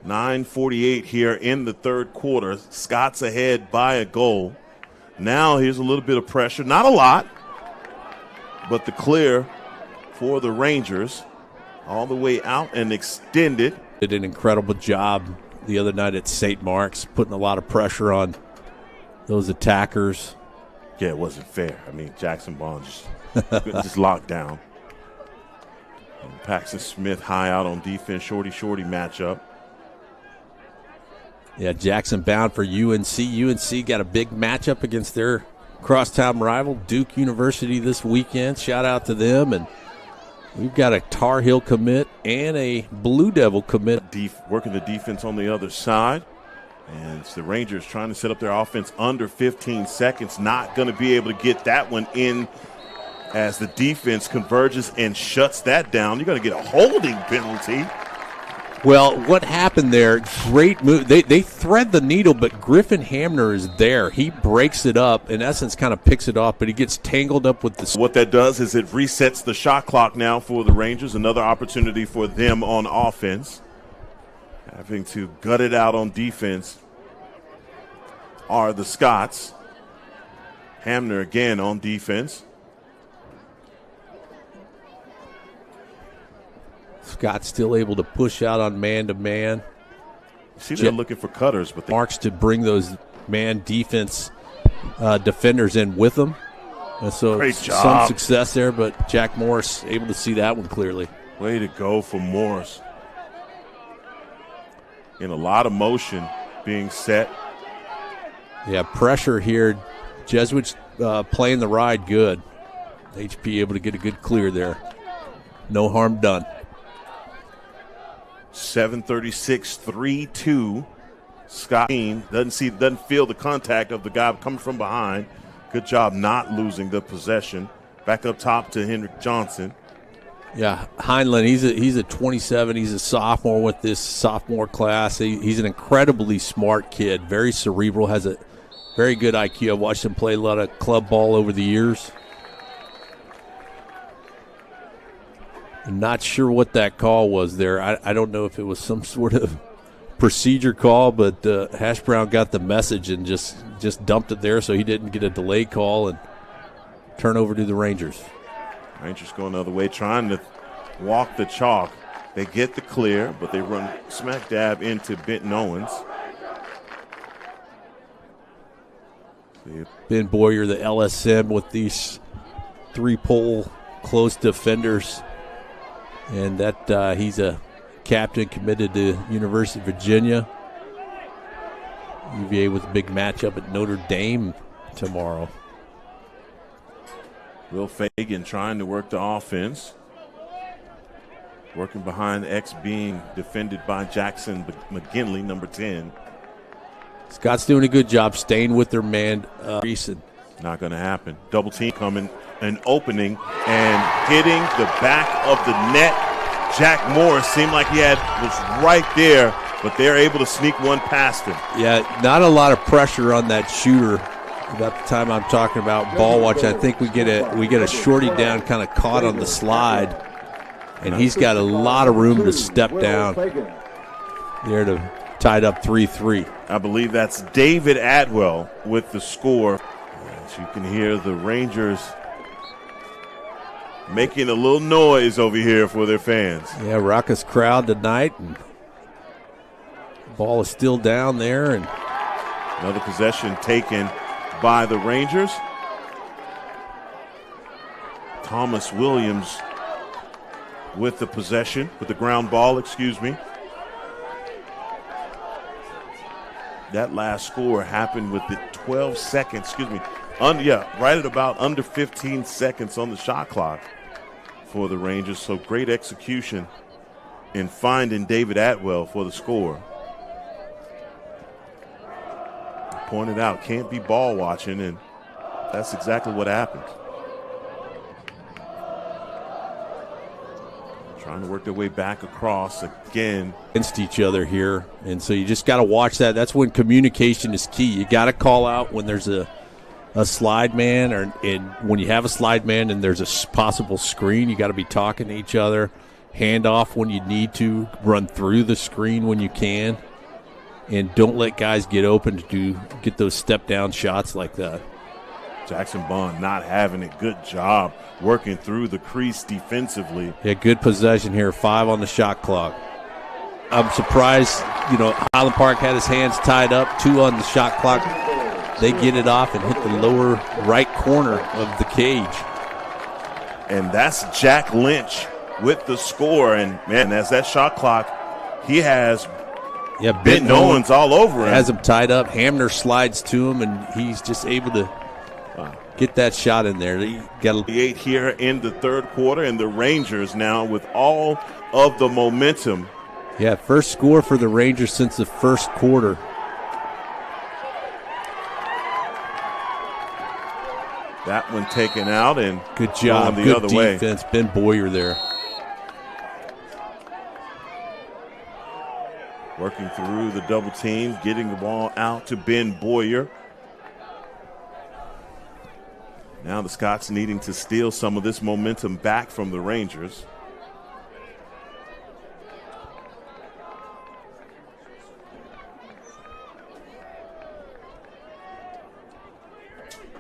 9:48 here in the third quarter. Scots ahead by a goal. Now here's a little bit of pressure. Not a lot, but the clear for the Rangers all the way out and extended.
Did an incredible job the other night at St. Mark's, putting a lot of pressure on those attackers.
Yeah, it wasn't fair. I mean, Jackson Bond just locked down. And Paxton Smith high out on defense, shorty matchup.
Yeah, Jackson bound for UNC. UNC got a big matchup against their crosstown rival, Duke University, this weekend. Shout out to them. And we've got a Tar Heel commit and a Blue Devil commit.
Working the defense on the other side. And it's the Rangers trying to set up their offense under 15 seconds. Not going to be able to get that one in as the defense converges and shuts that down. You're going to get a holding penalty.
Well, what happened there, great move. They thread the needle, but Griffin Hamner is there. He breaks it up, in essence kind of picks it off, but he gets tangled up with the...
What that does is it resets the shot clock now for the Rangers. Another opportunity for them on offense. Having to gut it out on defense are the Scots. Hamner again on defense.
Scott still able to push out on man-to-man.
See, they're looking for cutters, but
Marks to bring those man defense defenders in with them. And so
great job.
Some success there, but Jack Morris able to see that one clearly.
Way to go for Morris. In a lot of motion being set.
Yeah, pressure here. Jesuits playing the ride good. HP able to get a good clear there. No harm done.
7:36, 3-2. Scott doesn't feel the contact of the guy coming from behind. Good job not losing the possession. Back up top to Henrik Johnson.
Yeah, Highland, he's a 27. He's a sophomore with this sophomore class. He's an incredibly smart kid, very cerebral, has a very good IQ. I've watched him play a lot of club ball over the years. I'm not sure what that call was there. I don't know if it was some sort of procedure call, but Hash Brown got the message and just dumped it there so he didn't get a delay call and turn over to the Rangers.
Rangers going the other way, trying to walk the chalk. They get the clear, but they run smack dab into Benton Owens.
Ben Boyer, the LSM, with these three-pole close defenders. And that he's a captain, committed to University of Virginia. UVA with a big matchup at Notre Dame tomorrow.
Will Fagan trying to work the offense. Working behind X, being defended by Jackson McGinley, number 10.
Scott's doing a good job staying with their man, Reeson.
Not going to happen. Double team coming, an opening, and hitting the back of the net. Jack Morris seemed like was right there, but they're able to sneak one past him.
Yeah, not a lot of pressure on that shooter. About the time I'm talking about ball watch, I think we get a shorty down, kind of caught on the slide, and he's got a lot of room to step down there to tied up 3-3.
I believe that's David Atwell with the score. As you can hear the Rangers making a little noise over here for their fans.
Yeah, raucous crowd tonight, and ball is still down there. And
another possession taken by the Rangers. Thomas Williams with the possession, with the ground ball, excuse me. That last score happened with the 12 seconds, right at about under 15 seconds on the shot clock for the Rangers. So great execution in finding David Atwell for the score. Pointed out, can't be ball watching, and that's exactly what happened. Trying to work their way back across again.
Against each other here, and so you just got to watch that. That's when communication is key. You got to call out when there's a slide man, and when you have a slide man and there's a possible screen, you got to be talking to each other. Hand off when you need to, run through the screen when you can, and don't let guys get open to get those step-down shots like that.
Jackson Bond not having a good job working through the crease defensively.
Yeah, good possession here, 5 on the shot clock. I'm surprised, Highland Park had his hands tied up, 2 on the shot clock. They get it off and hit the lower right corner of the cage.
And that's Jack Lynch with the score. And, man, as that shot clock, he has Ben Owens all over him.
Has him tied up. Hamner slides to him, and he's just able to get that shot in there. He got
8 here in the third quarter, and the Rangers now with all of the momentum.
Yeah, first score for the Rangers since the first quarter.
That one taken out, and
good job,
the
good
other
defense.
way.
Ben Boyer there.
Working through the double team, getting the ball out to Ben Boyer. Now the Scots needing to steal some of this momentum back from the Rangers.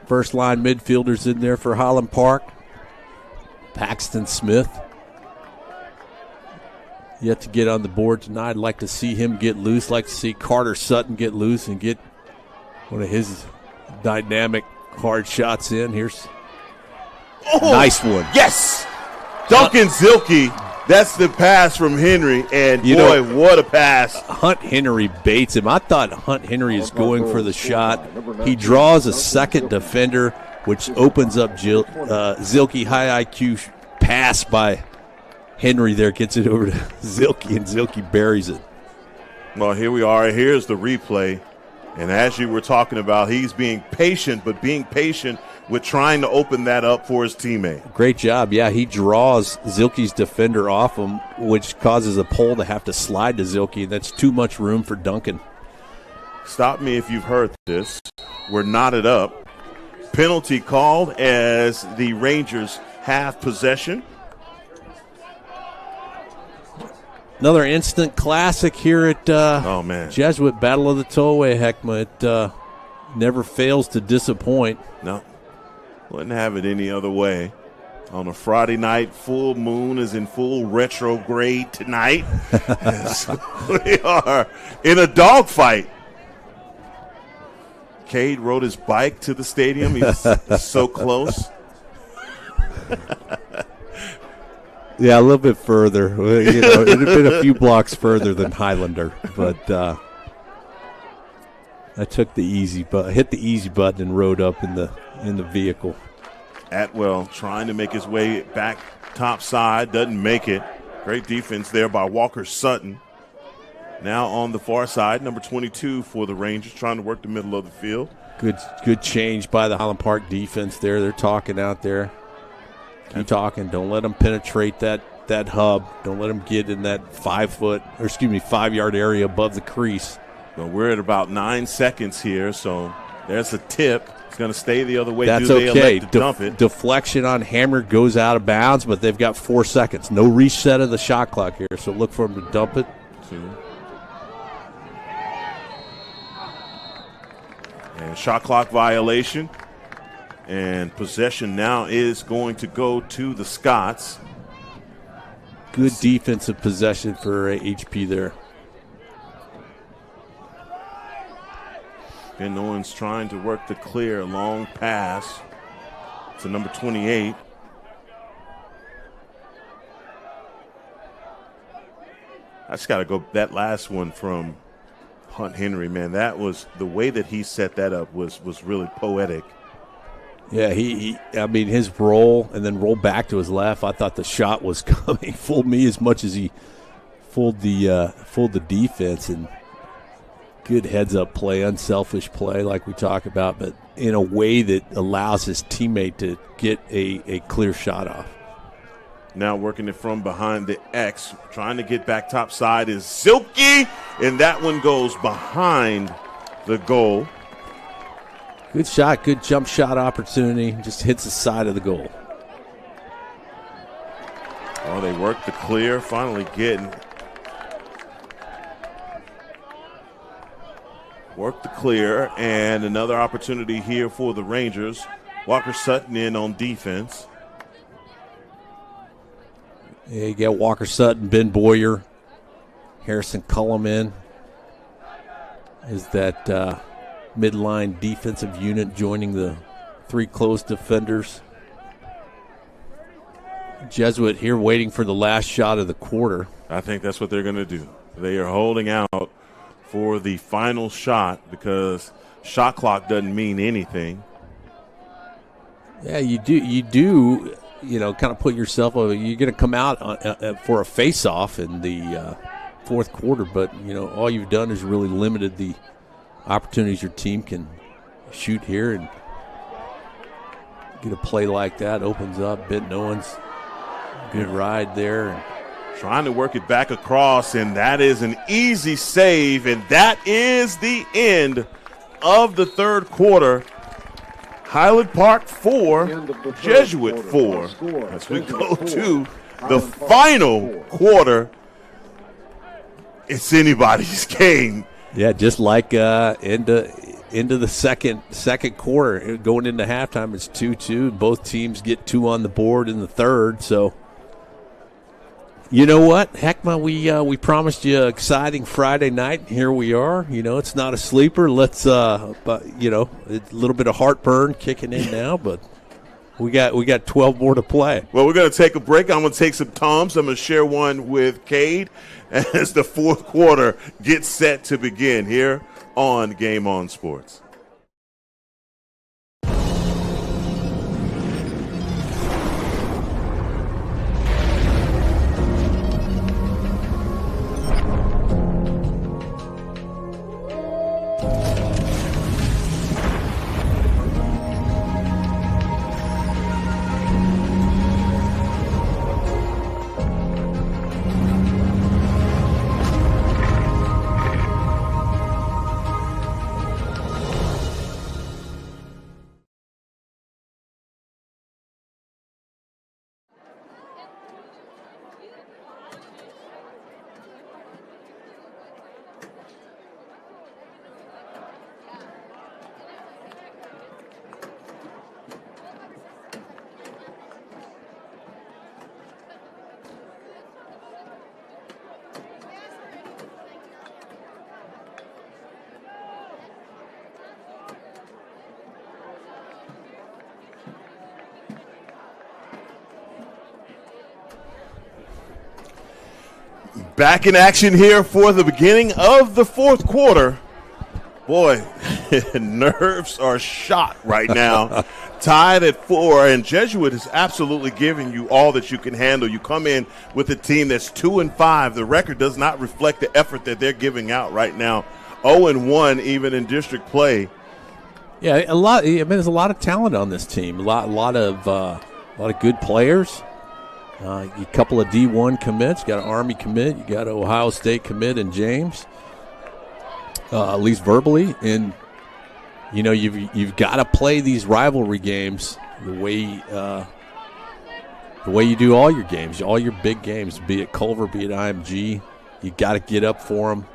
First line midfielders in there for Highland Park. Paxton Smith. Yet to get on the board tonight. I'd like to see him get loose. Like to see Carter Sutton get loose and get one of his dynamic hard shots in. Here's nice one.
Yes! Duncan Zilke. That's the pass from Henry, and what a pass.
Hunt Henry baits him. I thought Hunt Henry is going for the shot. He draws a second defender, which opens up Zilke. High IQ pass by Henry there, gets it over to Zilke, and Zilke buries it.
Well, here we are. Here's the replay. And as you were talking about, he's being patient, but being patient with trying to open that up for his teammate.
Great job. Yeah, he draws Zilke's defender off him, which causes a pole to have to slide to Zilke. That's too much room for Duncan.
Stop me if you've heard this. We're knotted up. Penalty called as the Rangers have possession.
Another instant classic here at Jesuit, Battle of the Tollway, Heckma. It never fails to disappoint.
No, wouldn't have it any other way. On a Friday night, full moon is in full retrograde tonight. So we are in a dogfight. Cade rode his bike to the stadium. He's so close.
Yeah, a little bit further. You know, it had been a few blocks further than Highlander, but I took the hit the easy button and rode up in the vehicle.
Atwell trying to make his way back top side, doesn't make it. Great defense there by Walker Sutton. Now on the far side, number 22 for the Rangers, trying to work the middle of the field.
Good change by the Highland Park defense there. They're talking out there. Keep talking. Don't let them penetrate that hub. Don't let them get in that 5 yard area above the crease.
Well, we're at about 9 seconds here, so there's a tip. It's going to stay the other way.
That's
Do they
okay.
elect to dump it?
Deflection on hammer goes out of bounds, but they've got 4 seconds. No reset of the shot clock here, so look for them to dump it.
2. And shot clock violation. And possession now is going to go to the Scots.
Good defensive possession for HP there.
Ben Owens trying to work the clear, long pass to number 28. I just got to go, that last one from Hunt Henry, man, that was, the way that he set that up was really poetic.
Yeah, I mean, his roll and then roll back to his left. I thought the shot was coming. Fooled me as much as he fooled the defense. And good heads-up play, unselfish play like we talk about, but in a way that allows his teammate to get a clear shot off.
Now working it from behind the X, trying to get back top side is Silky, and that one goes behind the goal.
Good shot, good jump shot opportunity. Just hits the side of the goal.
Oh, they work the clear, finally getting. Work the clear, and another opportunity here for the Rangers. Walker Sutton in on defense.
Yeah, you got Walker Sutton, Ben Boyer, Harrison Cullum in. Is that midline defensive unit joining the 3 close defenders. Jesuit here waiting for the last shot of the quarter.
I think that's what they're going to do. They are holding out for the final shot because shot clock doesn't mean anything.
Yeah, you do, kind of put yourself over. You're going to come out for a face-off in the fourth quarter, but, all you've done is really limited the opportunities your team can shoot here, and get a play like that opens up. Ben Owens, good ride there.
Trying to work it back across, and that is an easy save, and that is the end of the third quarter. Highland Park 4, Jesuit 4. As we go to the final quarter, it's anybody's game.
Yeah, just like into the second quarter, going into halftime, it's 2-2. Both teams get 2 on the board in the third. So, you know what, Heckma, we promised you an exciting Friday night. Here we are. It's not a sleeper. Let's but a little bit of heartburn kicking in now, but we got 12 more to play.
Well, we're going to take a break. I'm going to take some Toms. I'm going to share one with Cade as the fourth quarter gets set to begin here on Game On Sports. Back in action here for the beginning of the fourth quarter. Boy, nerves are shot right now. Tied at 4, and Jesuit is absolutely giving you all that you can handle. You come in with a team that's 2-5. The record does not reflect the effort that they're giving out right now. 0-1 even in district play.
Yeah, a lot. I mean, there's a lot of talent on this team. A lot of good players. A couple of D1 commits. You got an Army commit. You got an Ohio State commit in James. At least verbally, and you've got to play these rivalry games the way you do all your games, all your big games, be it Culver, be it IMG. You got to get up for them,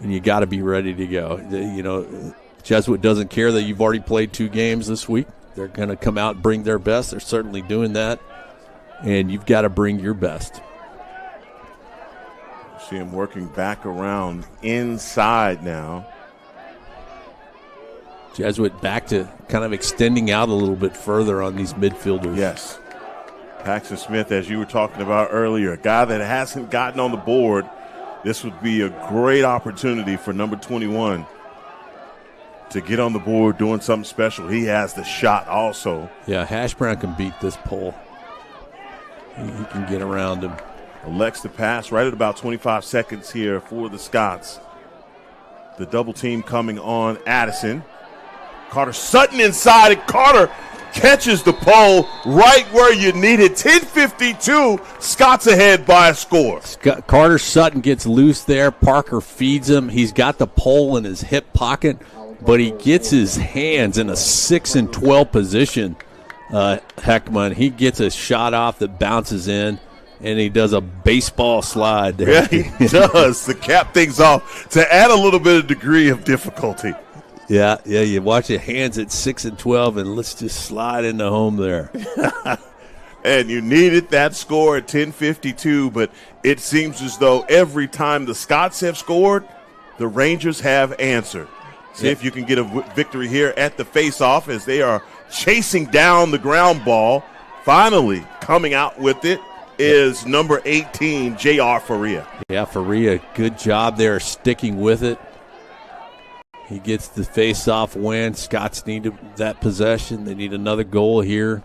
and you got to be ready to go. Jesuit doesn't care that you've already played 2 games this week. They're going to come out and bring their best. They're certainly doing that, and you've got to bring your best.
See him working back around inside now.
Jesuit back to kind of extending out a little bit further on these midfielders.
Yes. Paxton Smith, as you were talking about earlier, a guy that hasn't gotten on the board. This would be a great opportunity for number 21 to get on the board doing something special. He has the shot also.
Yeah, Hash Brown can beat this pole. He can get around him.
Elects to pass right at about 25 seconds here for the Scots. The double team coming on Addison. Carter Sutton inside, and Carter catches the pole right where you need it. 10:52, Scots ahead by a score.
Carter Sutton gets loose there. Parker feeds him. He's got the pole in his hip pocket, but he gets his hands in a 6 and 12 position. Heckman, he gets a shot off that bounces in. And he does a baseball slide there.
Yeah, he does to cap things off, to add a little bit of degree of difficulty.
Yeah, you watch your hands at 6 and 12, and let's just slide into home there.
And you needed that score at 10:52, but it seems as though every time the Scots have scored, the Rangers have answered. See if you can get a victory here at the face-off as they are chasing down the ground ball. Finally coming out with it is number 18, J.R. Faria.
Yeah, Faria, good job there sticking with it. He gets the face-off win. Scots need that possession. They need another goal here.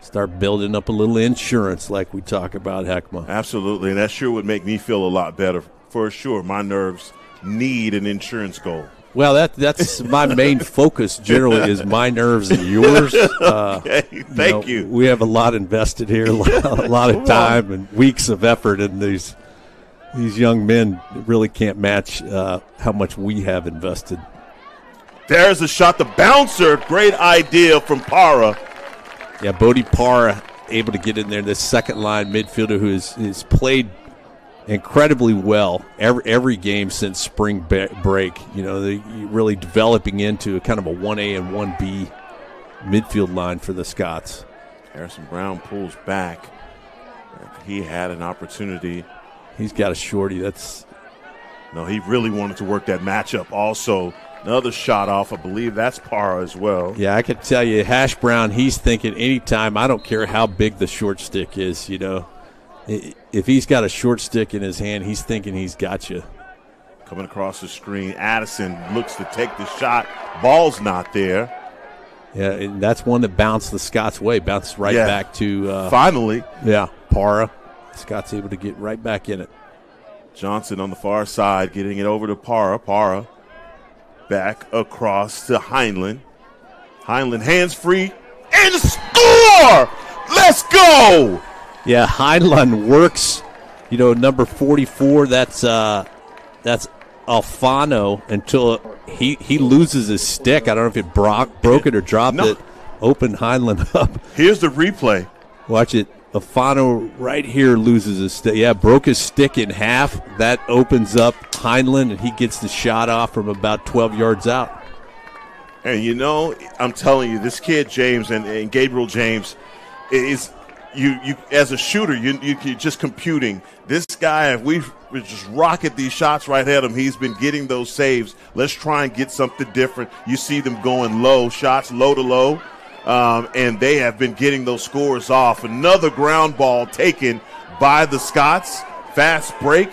Start building up a little insurance like we talk about, Heckma.
Absolutely, and that sure would make me feel a lot better. For sure, my nerves need an insurance goal.
Well, that's my main focus generally is my nerves and yours.
Okay, thank you.
We have a lot invested here, a lot of time and weeks of effort, and these young men really can't match how much we have invested.
There's a shot. The bouncer, great idea from Para.
Yeah, Bodie Para able to get in there. This second-line midfielder who has played incredibly well every game since spring break. They really developing into a kind of a 1A and 1B midfield line for the Scots.
Harrison Brown pulls back. He had an opportunity.
He's got a shorty.
No, he really wanted to work that matchup also. Another shot off. I believe that's Para as well.
Yeah, I can tell you, Hash Brown, he's thinking anytime, I don't care how big the short stick is, If he's got a short stick in his hand, he's thinking he's got you.
Coming across the screen, Addison looks to take the shot. Ball's not there.
Yeah, and that's one that bounced the Scots' way. Bounces right back to
finally.
Yeah, Para. Scots able to get right back in it.
Johnson on the far side, getting it over to Para. Para back across to Highland. Highland hands free and score! Let's go!
Yeah, Highland works. Number 44. That's Alfano until he loses his stick. I don't know if it broke it or dropped it. Opened Highland up.
Here's the replay.
Watch it. Alfano right here loses his stick. Yeah, broke his stick in half. That opens up Highland, and he gets the shot off from about 12 yards out.
And I'm telling you, this kid James and Gabriel James is you as a shooter, you're just computing. This guy, if we just rocket these shots right at him, he's been getting those saves. Let's try and get something different. You see them going low, shots low to low. And they have been getting those scores off. Another ground ball taken by the Scots. Fast break.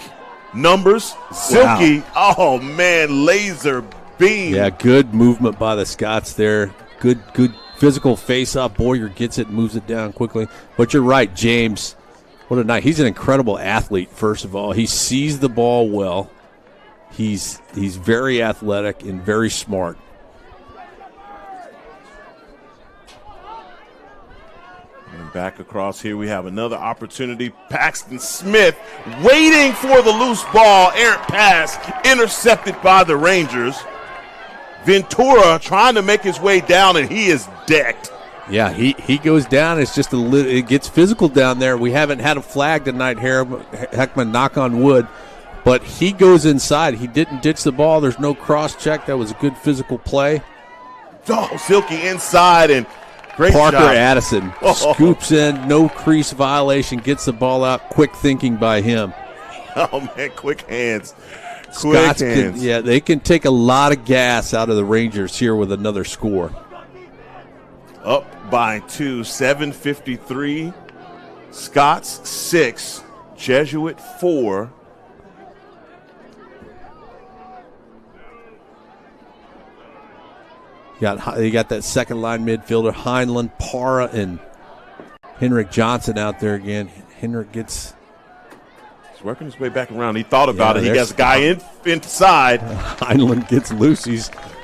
numbers. Silky, wow. Oh, man, laser beam.
Yeah, good movement by the Scots there. Good physical face-off. Boyer gets it and moves it down quickly. But you're right, James. What a night. He's an incredible athlete, first of all. He sees the ball well. He's very athletic and very smart.
And back across here, we have another opportunity. Paxton Smith waiting for the loose ball. Errant pass intercepted by the Rangers. Ventura trying to make his way down, and he is decked.
Yeah, he goes down. It's just it gets physical down there. We haven't had a flag tonight, Heckman, knock on wood. But he goes inside. He didn't ditch the ball. There's no cross check. That was a good physical play.
Oh, Silky inside, and great
Parker
shot.
Addison scoops in, no crease violation, gets the ball out. Quick thinking by him.
Oh, man, quick hands.
Scots they can take a lot of gas out of the Rangers here with another score.
Up by 2, 7:53. Scots 6, Jesuit 4.
You got that second line midfielder, Highland, Parra, and Henrik Johnson out there again. Henrik gets...
He's working his way back around. He thought about it. He has a guy inside.
Highland gets loose. He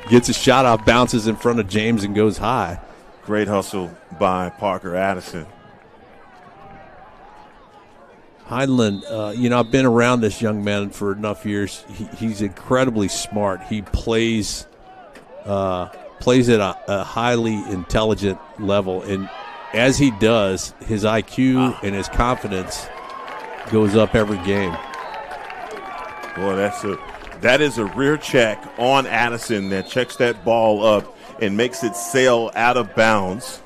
gets a shot off, bounces in front of James, and goes high.
Great hustle by Parker Addison.
Highland, I've been around this young man for enough years. He's incredibly smart. He plays at a highly intelligent level, and as he does, his IQ and his confidence goes up every game.
Boy, that is a rear check on Addison that checks that ball up and makes it sail out of bounds.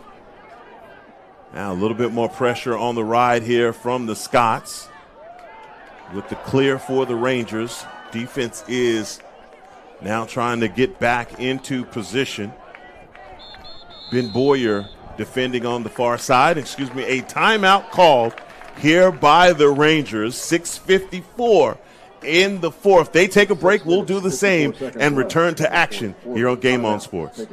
Now a little bit more pressure on the ride here from the Scots with the clear for the Rangers. Defense is now trying to get back into position. Ben Boyer defending on the far side. A timeout called here by the Rangers. 6:54 in the fourth. They take a break. We'll do the same and return to action here on Game On Sports.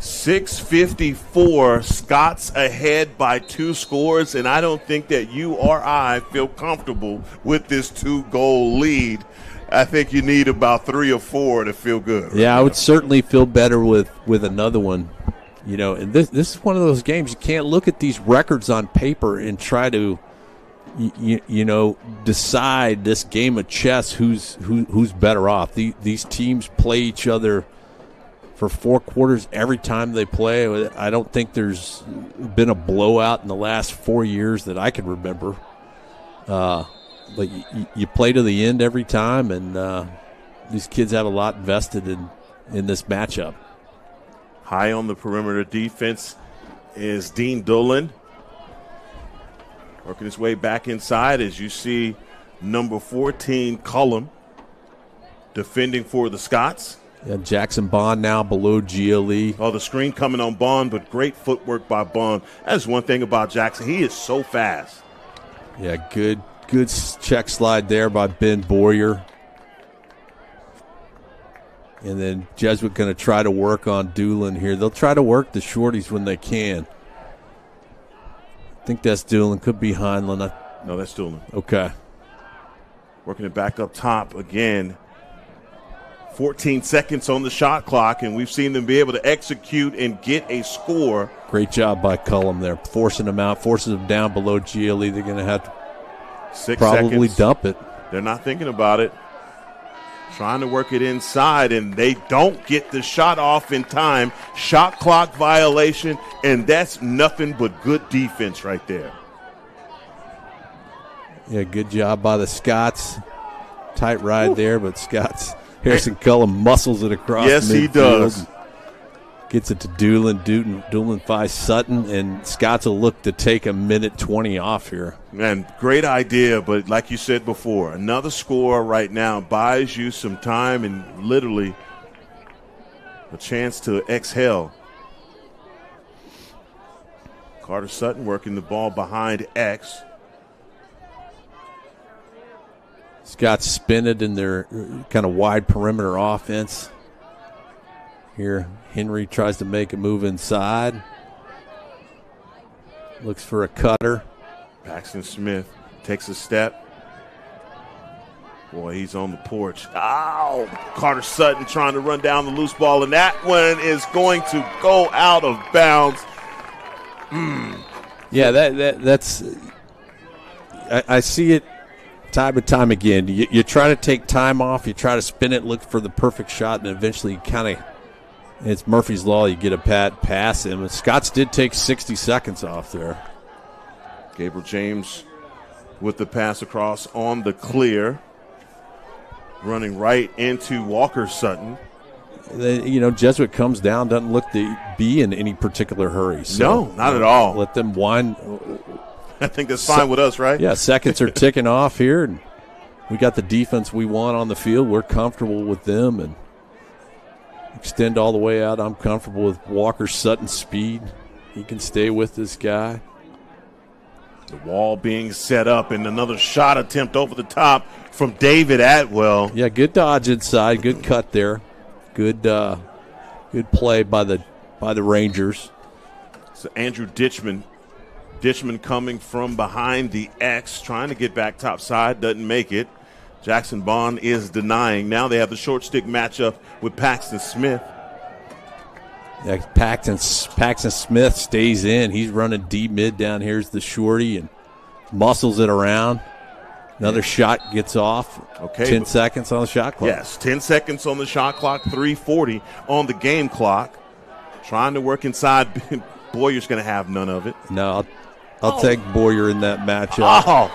6:54, Scots ahead by 2 scores, and I don't think that you or I feel comfortable with this 2-goal lead. I think you need about 3 or 4 to feel good.
Yeah, I would certainly feel better with another one. And this is one of those games you can't look at these records on paper and try to decide this game of chess who's better off. These teams play each other for 4 quarters every time they play. I don't think there's been a blowout in the last 4 years that I can remember. But you play to the end every time, and these kids have a lot invested in this matchup.
High on the perimeter defense is Dean Dolan. Working his way back inside as you see number 14, Cullum, defending for the Scots.
Yeah, Jackson Bond now below GLE.
Oh, the screen coming on Bond, but great footwork by Bond. That's one thing about Jackson. He is so fast.
Yeah, good check slide there by Ben Boyer. And then Jesuit going to try to work on Doolin here. They'll try to work the shorties when they can. I think that's Doolin. Could be Highland.
No, that's Doolin.
Okay.
Working it back up top again. 14 seconds on the shot clock, and we've seen them be able to execute and get a score.
Great job by Cullum there, forcing them out, forcing them down below GLE. They're going to have to
6
probably
seconds.
dump it.
They're not thinking about it. Trying to work it inside, and they don't get the shot off in time. Shot clock violation, and that's nothing but good defense right there.
Yeah, good job by the Scots. Tight ride there, but Scots. Harrison Cullum muscles it across
Yes,
midfield.
he does.
Gets it to Doolin. Doolin finds Sutton, and Scots will look to take a minute 20 off here.
Man, great idea, but like you said before, another score right now buys you some time and literally a chance to exhale. Carter Sutton working the ball behind X.
Scots spin it in their kind of wide perimeter offense. Here, Henry tries to make a move inside. Looks for a cutter.
Paxton Smith takes a step. Boy, he's on the porch. Ow! Carter Sutton trying to run down the loose ball, and that one is going to go out of bounds.
Yeah, that's. I see it time and time again. You try to take time off, you try to spin it, look for the perfect shot, and eventually kind of, it's Murphy's Law, you get a pass him. And Scots did take 60 seconds off there.
Gabriel James with the pass across on the clear. Running right into Walker Sutton.
Jesuit comes down, doesn't look to be in any particular hurry. So,
no, not at all.
Let them wind.
I think that's fine with us, right?
Yeah, seconds are ticking off here, and we got the defense we want on the field. We're comfortable with them, and extend all the way out. I'm comfortable with Walker Sutton's speed. He can stay with this guy.
The wall being set up, and another shot attempt over the top from David Atwell.
Yeah, good dodge inside, good cut there, good play by the Rangers.
So Andrew Ditchman coming from behind the X, trying to get back topside, doesn't make it. Jackson Bond is denying. Now they have the short stick matchup with Paxton Smith.
Yeah, Paxton Smith stays in. He's running deep mid down. Here's the shorty and muscles it around. Another shot gets off.
Okay,
10 seconds on the shot clock.
Yes, 10 seconds on the shot clock, 3:40 on the game clock. Trying to work inside. Boyer's going to have none of it.
No, I'll take Boyer in that matchup.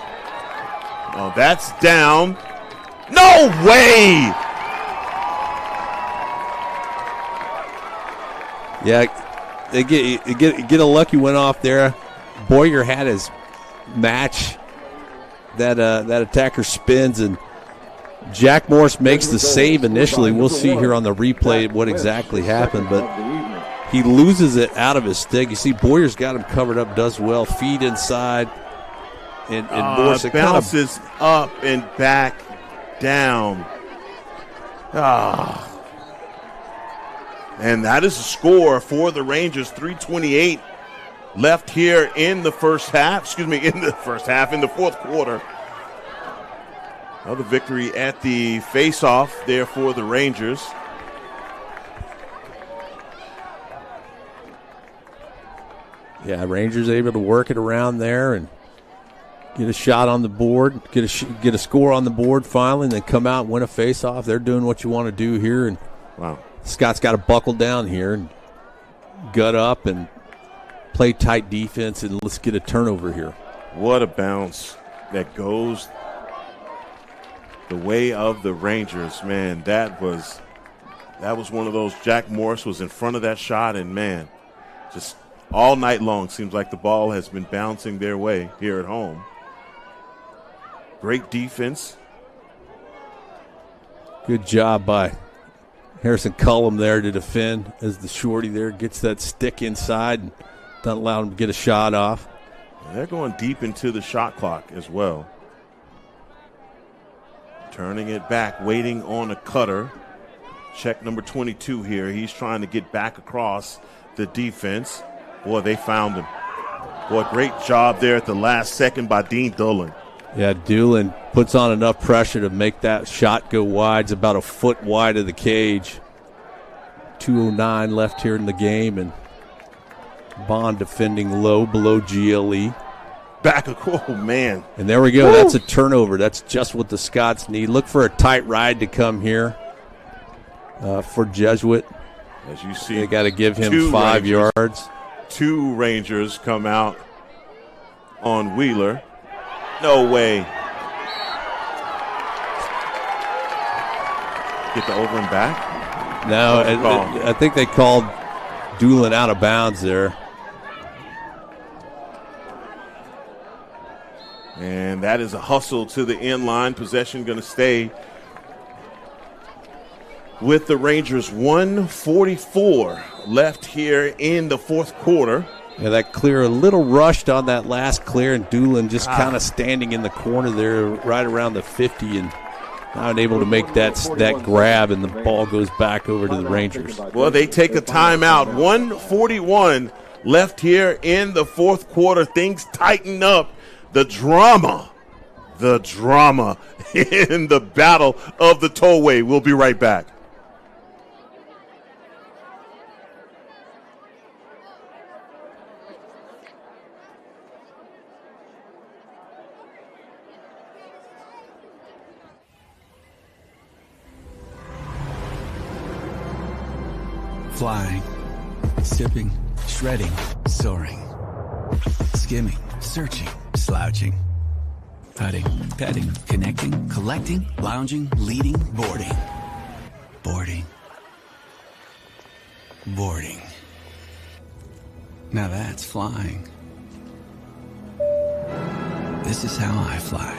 Oh, that's down. No way!
Yeah, they get a lucky one off there. Boyer had his match. That attacker spins, and Jack Morris makes the save initially. We'll see here on the replay what exactly happened, but he loses it out of his stick. You see Boyer's got him covered up, does well. Feed inside, and Morris
bounces up and back down. And that is a score for the Rangers. 3:28 left here in the first half. In the fourth quarter. Another victory at the face-off there for the Rangers.
Yeah, Rangers able to work it around there and get a shot on the board, get a score on the board finally, and then come out and win a face-off. They're doing what you want to do here. And
wow,
Scott's got to buckle down here and gut up and play tight defense, and let's get a turnover here.
What a bounce that goes the way of the Rangers. Man, that was one of those. Jack Morris was in front of that shot, and man, just all night long seems like the ball has been bouncing their way here at home. Great defense.
Good job by Harrison Cullum there to defend as the shorty there gets that stick inside and doesn't allow him to get a shot off.
They're going deep into the shot clock as well. Turning it back, waiting on a cutter. Check number 22 here. He's trying to get back across the defense. Boy, they found him. Boy, great job there at the last second by Dean Dolan.
Yeah, Doolin puts on enough pressure to make that shot go wide. It's about a foot wide of the cage. 2:09 left here in the game, and Bond defending low below GLE.
Back, oh, man.
And there we go. Woo! That's a turnover. That's just what the Scots need. Look for a tight ride to come here for Jesuit.
As you see,
they got to give him 5 yards.
2 Rangers come out on Wheeler. No way. Get the over and back?
No, I think they called Doolin out of bounds there.
And that is a hustle to the end line. Possession going to stay with the Rangers. 1:44 left here in the fourth quarter.
Yeah, that clear a little rushed on that last clear, and Doolin just kind of standing in the corner there right around the 50 and not able to make that grab, and the ball goes back over to the Rangers.
Well, they take a timeout. 1:41 left here in the fourth quarter. Things tighten up. The drama in the battle of the tollway. We'll be right back.
Flying, sipping, shredding, soaring, skimming, searching, slouching, putting, petting, connecting, collecting, lounging, leading, boarding. Boarding. Boarding. Now that's flying. This is how I fly.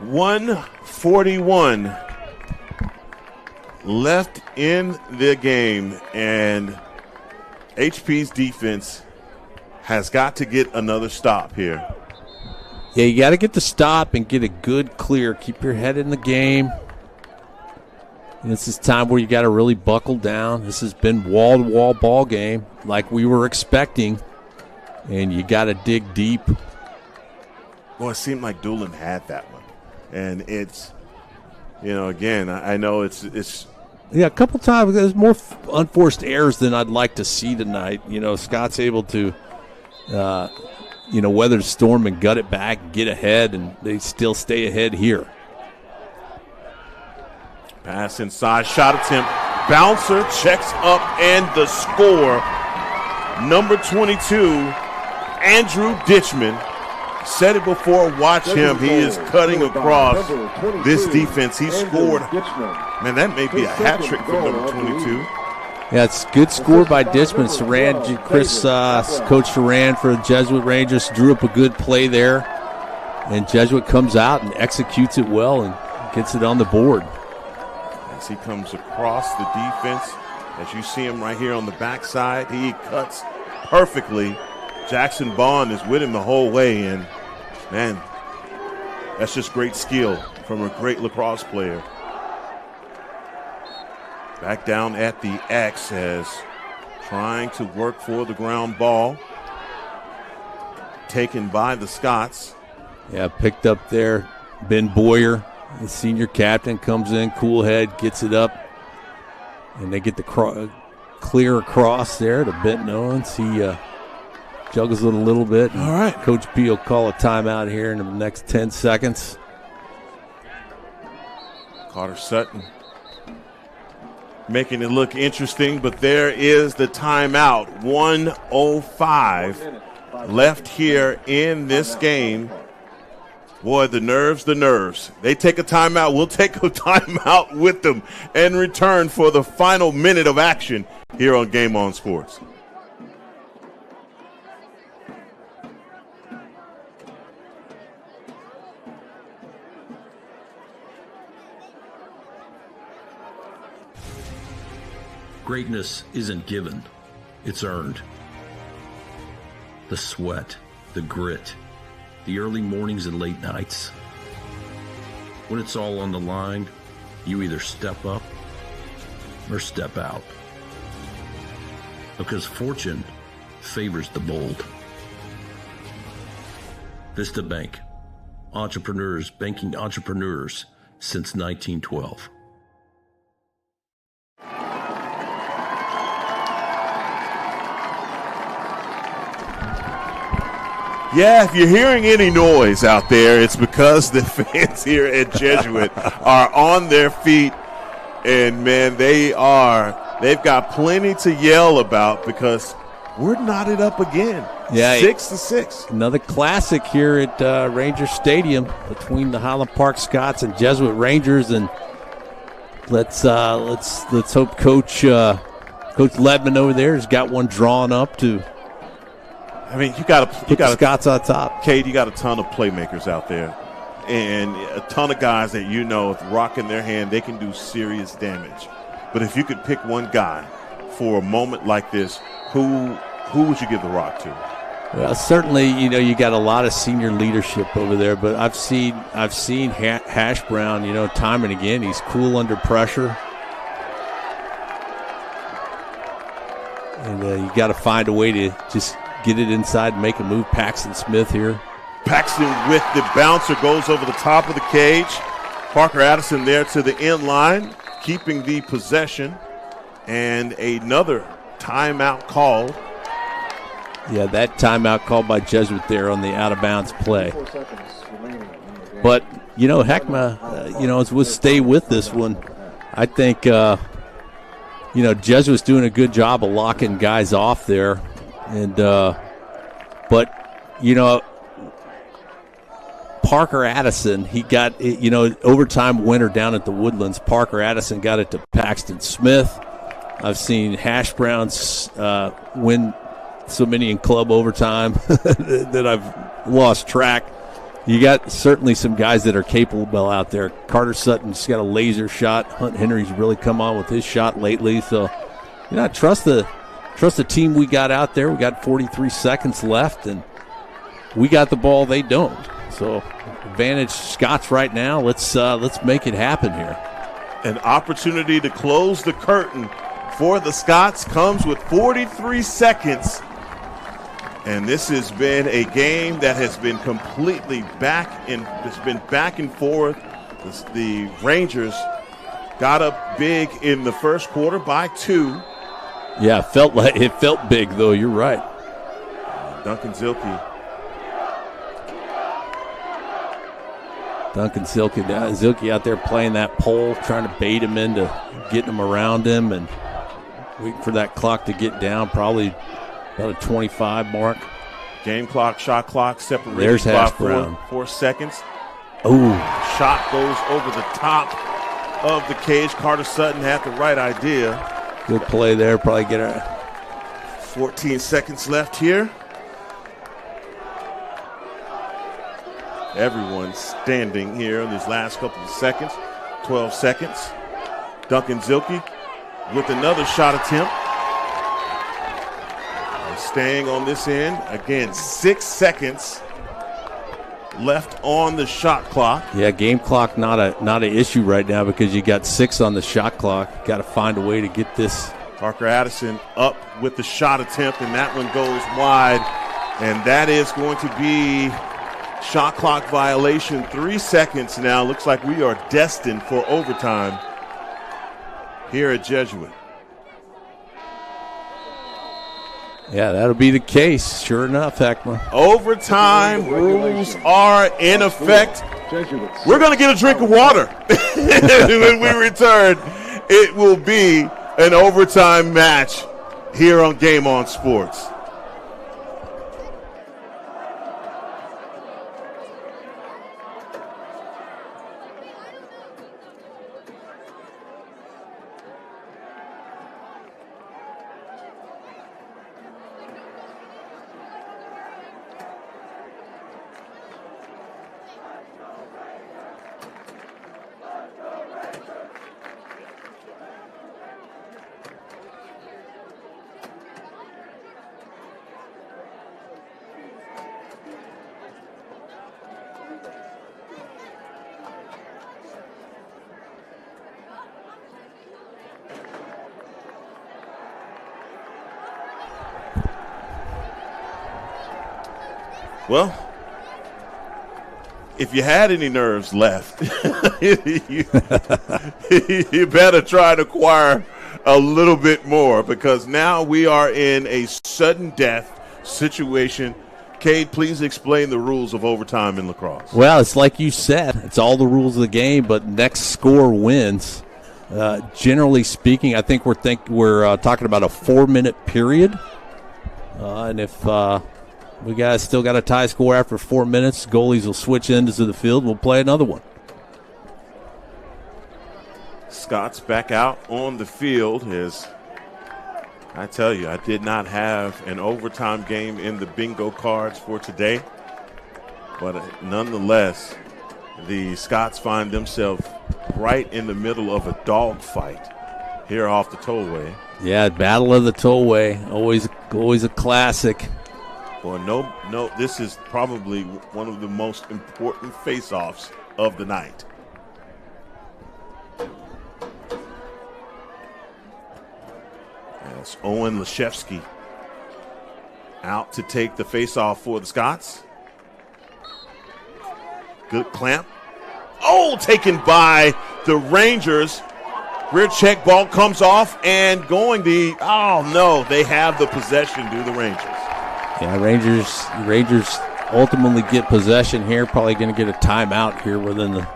.141 left in the game, and HP's defense has got to get another stop here.
Yeah, you got to get the stop and get a good clear. Keep your head in the game. And this is time where you got to really buckle down. This has been wall-to-wall ball game like we were expecting, and you got to dig deep.
Well, it seemed like Doolin had that one. And it's, again, I know it's.
Yeah, a couple times there's more unforced errors than I'd like to see tonight. Scott's able to, weather the storm and gut it back, get ahead, and they still stay ahead here.
Pass inside, shot attempt, bouncer checks up, and the score. Number 22, Andrew Ditchman. Said it before, watch him. He is cutting across this defense. He scored. Man, that may be a hat trick for number 22.
Yeah, it's a good score by Ditchman. Coach Saran for the Jesuit Rangers drew up a good play there. And Jesuit comes out and executes it well and gets it on the board.
As he comes across the defense, as you see him right here on the backside, he cuts perfectly. Jackson Bond is with him the whole way, and, man, that's just great skill from a great lacrosse player. Back down at the X as trying to work for the ground ball. Taken by the Scots.
Yeah, picked up there. Ben Boyer, the senior captain, comes in, cool head, gets it up, and they get the clear across there to Benton Owens. He juggles it a little bit.
All right.
Coach P will call a timeout here in the next 10 seconds.
Carter Sutton making it look interesting, but there is the timeout. 1:05 left here in this game. Boy, the nerves. They take a timeout. We'll take a timeout with them and return for the final minute of action here on Game On Sports.
Greatness isn't given, it's earned. The sweat, the grit, the early mornings and late nights. When it's all on the line, you either step up or step out. Because fortune favors the bold. Vista Bank. Entrepreneurs banking entrepreneurs since 1912.
Yeah, if you're hearing any noise out there, it's because the fans here at Jesuit are on their feet, and man, they've got plenty to yell about because we're knotted up again.
Yeah,
6-6.
Another classic here at Ranger Stadium between the Highland Park Scots and Jesuit Rangers, and let's hope Coach Ledman over there has got one drawn up to.
I mean, you got
Scots on top.
Cade, you got a ton of playmakers out there, and a ton of guys that with rock in their hand, they can do serious damage. But if you could pick one guy for a moment like this, who would you give the rock to?
Well, certainly, you got a lot of senior leadership over there, but I've seen Hash Brown, time and again. He's cool under pressure. And you got to find a way to just get it inside and make a move. Paxton Smith here.
Paxton with the bouncer goes over the top of the cage. Parker Addison there to the end line, keeping the possession. And another timeout called.
Yeah, that timeout called by Jesuit there on the out-of-bounds play. But, Heckma, we'll stay with this one. I think, Jesuit's doing a good job of locking guys off there. And, Parker Addison, he got, overtime winner down at the Woodlands. Parker Addison got it to Paxton Smith. I've seen Hash Browns win so many in club overtime that I've lost track. You got certainly some guys that are capable out there. Carter Sutton's got a laser shot. Hunt Henry's really come on with his shot lately. So, trust the team we got out there. We got 43 seconds left, and we got the ball. They don't. So, advantage Scots right now. Let's make it happen here.
An opportunity to close the curtain for the Scots comes with 43 seconds. And this has been a game that has been completely back and forth. The Rangers got up big in the first quarter by 2.
Yeah, it felt big though. You're right.
Duncan Zilke
Zilke out there playing that pole, trying to bait him into getting him around him and waiting for that clock to get down, probably about a 25 mark.
Game clock, shot clock separated.
There's
by
Hash Brown.
4 seconds.
Oh,
shot goes over the top of the cage. Carter Sutton had the right idea.
Good play there. Probably get her.
14 seconds left here. Everyone's standing here in these last couple of seconds. 12 seconds. Duncan Zilke with another shot attempt. Staying on this end. Again, 6 seconds left on the shot clock.
Yeah, game clock not an issue right now because you got 6 on the shot clock. Got to find a way to get this.
Parker Addison up with the shot attempt, and that one goes wide. And that is going to be shot clock violation. 3 seconds now. Looks like we are destined for overtime here at Jesuit.
Yeah, that'll be the case. Sure enough, Heckma.
Overtime rules are in effect. We're going to get a drink of water. When we return, it will be an overtime match here on Game On Sports. Well, if you had any nerves left, you better try to acquire a little bit more, because now we are in a sudden death situation. Cade, please explain the rules of overtime in lacrosse.
Well, it's like you said. It's all the rules of the game, but next score wins. Generally speaking, I think we're talking about a 4-minute period. And if we still got a tie score after 4 minutes, goalies will switch ends of the field. We'll play another one.
Scott's back out on the field. As I tell you, I did not have an overtime game in the bingo cards for today. But nonetheless, the Scots find themselves right in the middle of a dogfight here off the tollway.
Yeah, Battle of the Tollway, always a classic.
Well, no, this is probably one of the most important face-offs of the night. As Owen Lashevsky out to take the face-off for the Scots. Good clamp. Oh, taken by the Rangers. Rear check, ball comes off and going they have the possession, do the Rangers.
Yeah, Rangers ultimately get possession here. Probably going to get a timeout here within the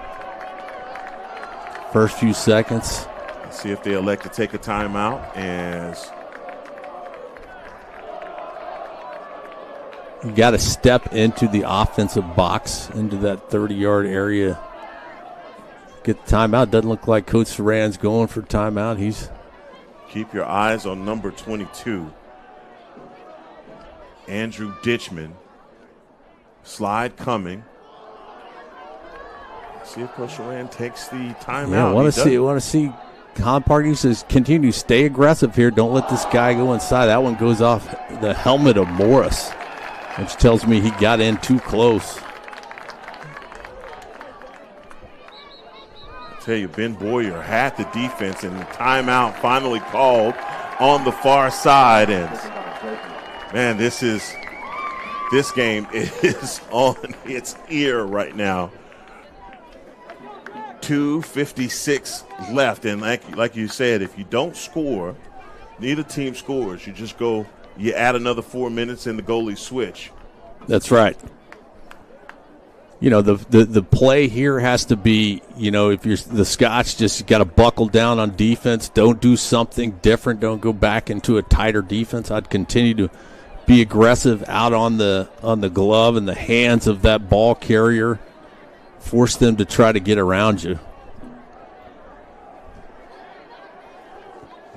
first few seconds.
Let's see if they elect to take a timeout. As
you got to step into the offensive box, into that 30-yard area. Get the timeout. Doesn't look like Coach Saran's going for timeout.
Keep your eyes on number 22. Andrew Ditchman. Slide coming. See if Coach Saran takes the timeout.
Yeah, want to see Colin Park says continue to stay aggressive here. Don't let this guy go inside. That one goes off the helmet of Morris, which tells me he got in too close.
Tell you, Ben Boyer had the defense, and the timeout finally called on the far side. And man, this game is on its ear right now. 2:56 left, and like you said, if you don't score, neither team scores. You add another 4 minutes, and the goalie switch.
That's right. You know, the play here has to be, if you're the Scots, just got to buckle down on defense. Don't do something different. Don't go back into a tighter defense. I'd continue to be aggressive out on the glove and the hands of that ball carrier. Force them to try to get around you.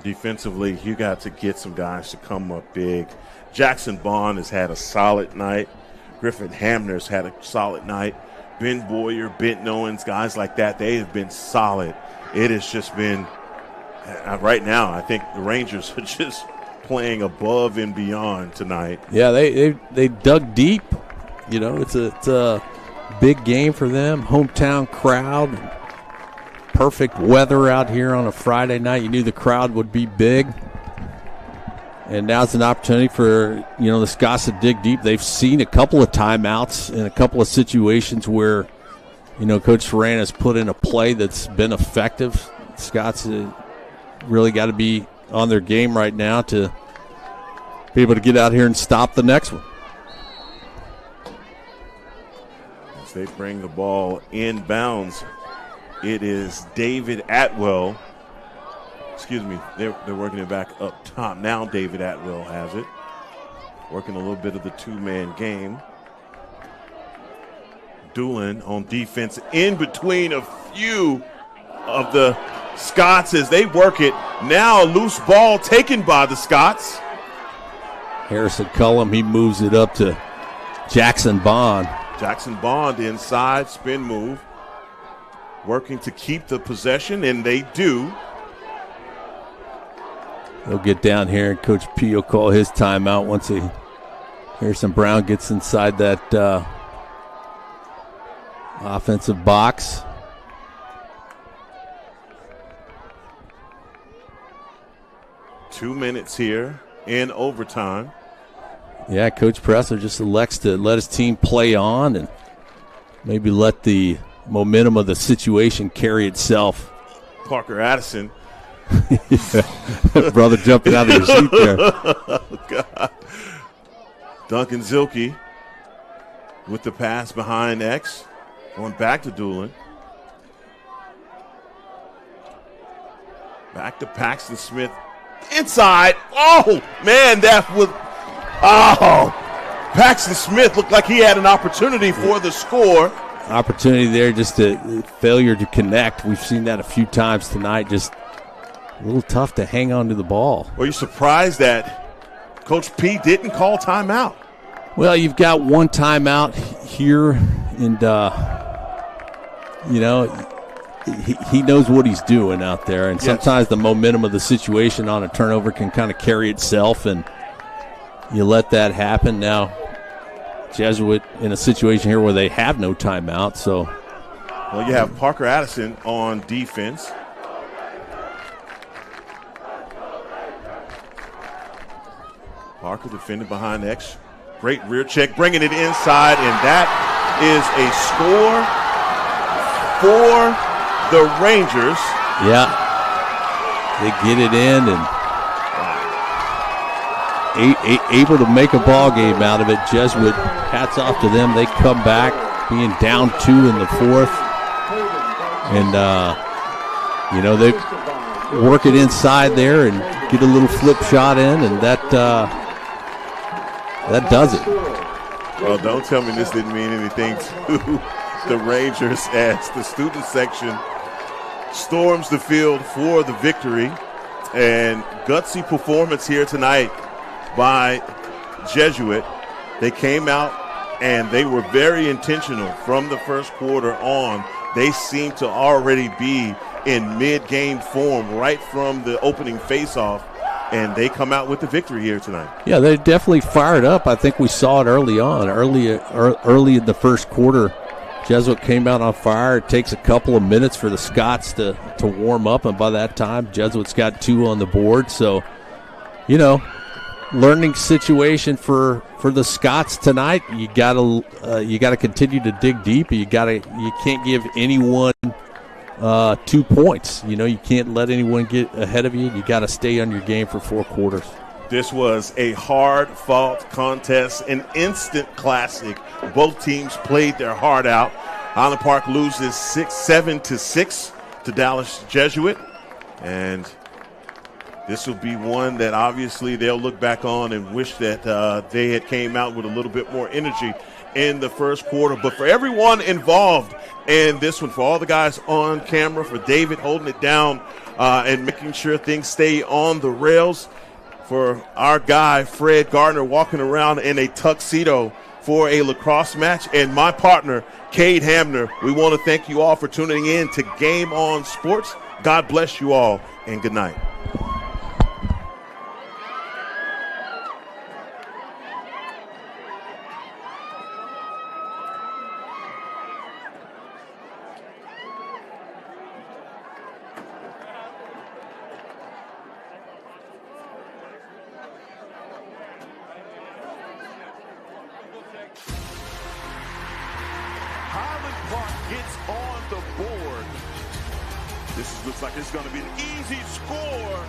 Defensively, you got to get some guys to come up big. Jackson Bond has had a solid night. Griffin Hamner's had a solid night. Ben Boyer, Benton Owens, guys like that, they have been solid. It has just been, right now, I think the Rangers are just playing above and beyond tonight.
Yeah, they dug deep. It's a big game for them. Hometown crowd. Perfect weather out here on a Friday night. You knew the crowd would be big. And now's an opportunity for, the Scots to dig deep. They've seen a couple of timeouts in a couple of situations where, Coach Saran has put in a play that's been effective. Scots really got to be on their game right now to be able to get out here and stop the next one.
As they bring the ball inbounds, it is David Atwell. Excuse me, they're working it back up top. Now David Atwell has it. Working a little bit of the two-man game. Doolin on defense in between a few of the Scots as they work it. Now a loose ball taken by the Scots.
Harrison Cullum, he moves it up to Jackson Bond.
Jackson Bond inside, spin move. Working to keep the possession, and they do.
They'll get down here, and Coach P will call his timeout once Harrison Brown gets inside that offensive box.
Two minutes here in overtime.
Yeah, Coach Pressler just elects to let his team play on and maybe let the momentum of the situation carry itself.
Parker Addison.
Brother jumping out of your seat there.
Oh, God. Duncan Zilke with the pass behind X. Going back to Doolin. Back to Paxton Smith. Inside. Oh, man, that was. Oh, Paxton Smith looked like he had an opportunity for the score.
Opportunity there, just a failure to connect. We've seen that a few times tonight. Just a little tough to hang on to the ball.
Were you surprised that Coach P didn't call timeout?
Well, you've got one timeout here, and, he knows what he's doing out there. And sometimes the momentum of the situation on a turnover can kind of carry itself, and you let that happen. Now, Jesuit in a situation here where they have no timeout. So,
well, you have Parker Addison on defense. Parker defended behind X. Great rear check, bringing it inside, and that is a score for the Rangers.
Yeah, they get it in and able to make a ball game out of it. Jesuit, hats off to them. They come back, being down 2 in the fourth, and they work it inside there and get a little flip shot in, and that does it.
Well, don't tell me this didn't mean anything to the Rangers as the student section storms the field for the victory. And gutsy performance here tonight by Jesuit. They came out and they were very intentional from the first quarter on. They seemed to already be in mid-game form right from the opening face-off, and they come out with the victory here tonight.
Yeah, they're definitely fired up. I think we saw it early on. Early in the first quarter, Jesuit came out on fire. It takes a couple of minutes for the Scots to warm up, and by that time, Jesuit's got 2 on the board. So, learning situation for the Scots tonight. You gotta continue to dig deep. You can't give anyone 2 points. You can't let anyone get ahead of you. You got to stay on your game for 4 quarters.
This was a hard-fought contest, an instant classic. Both teams played their heart out. Highland Park loses 7-6 to Dallas Jesuit, and this will be one that obviously they'll look back on and wish that they had came out with a little bit more energy in the first quarter. But for everyone involved in this one, for all the guys on camera, for David holding it down and making sure things stay on the rails, for our guy Fred Gardner walking around in a tuxedo for a lacrosse match, and my partner Cade Hamner, we want to thank you all for tuning in to Game On Sports. God bless you all, and good night. Looks like it's going to be an easy score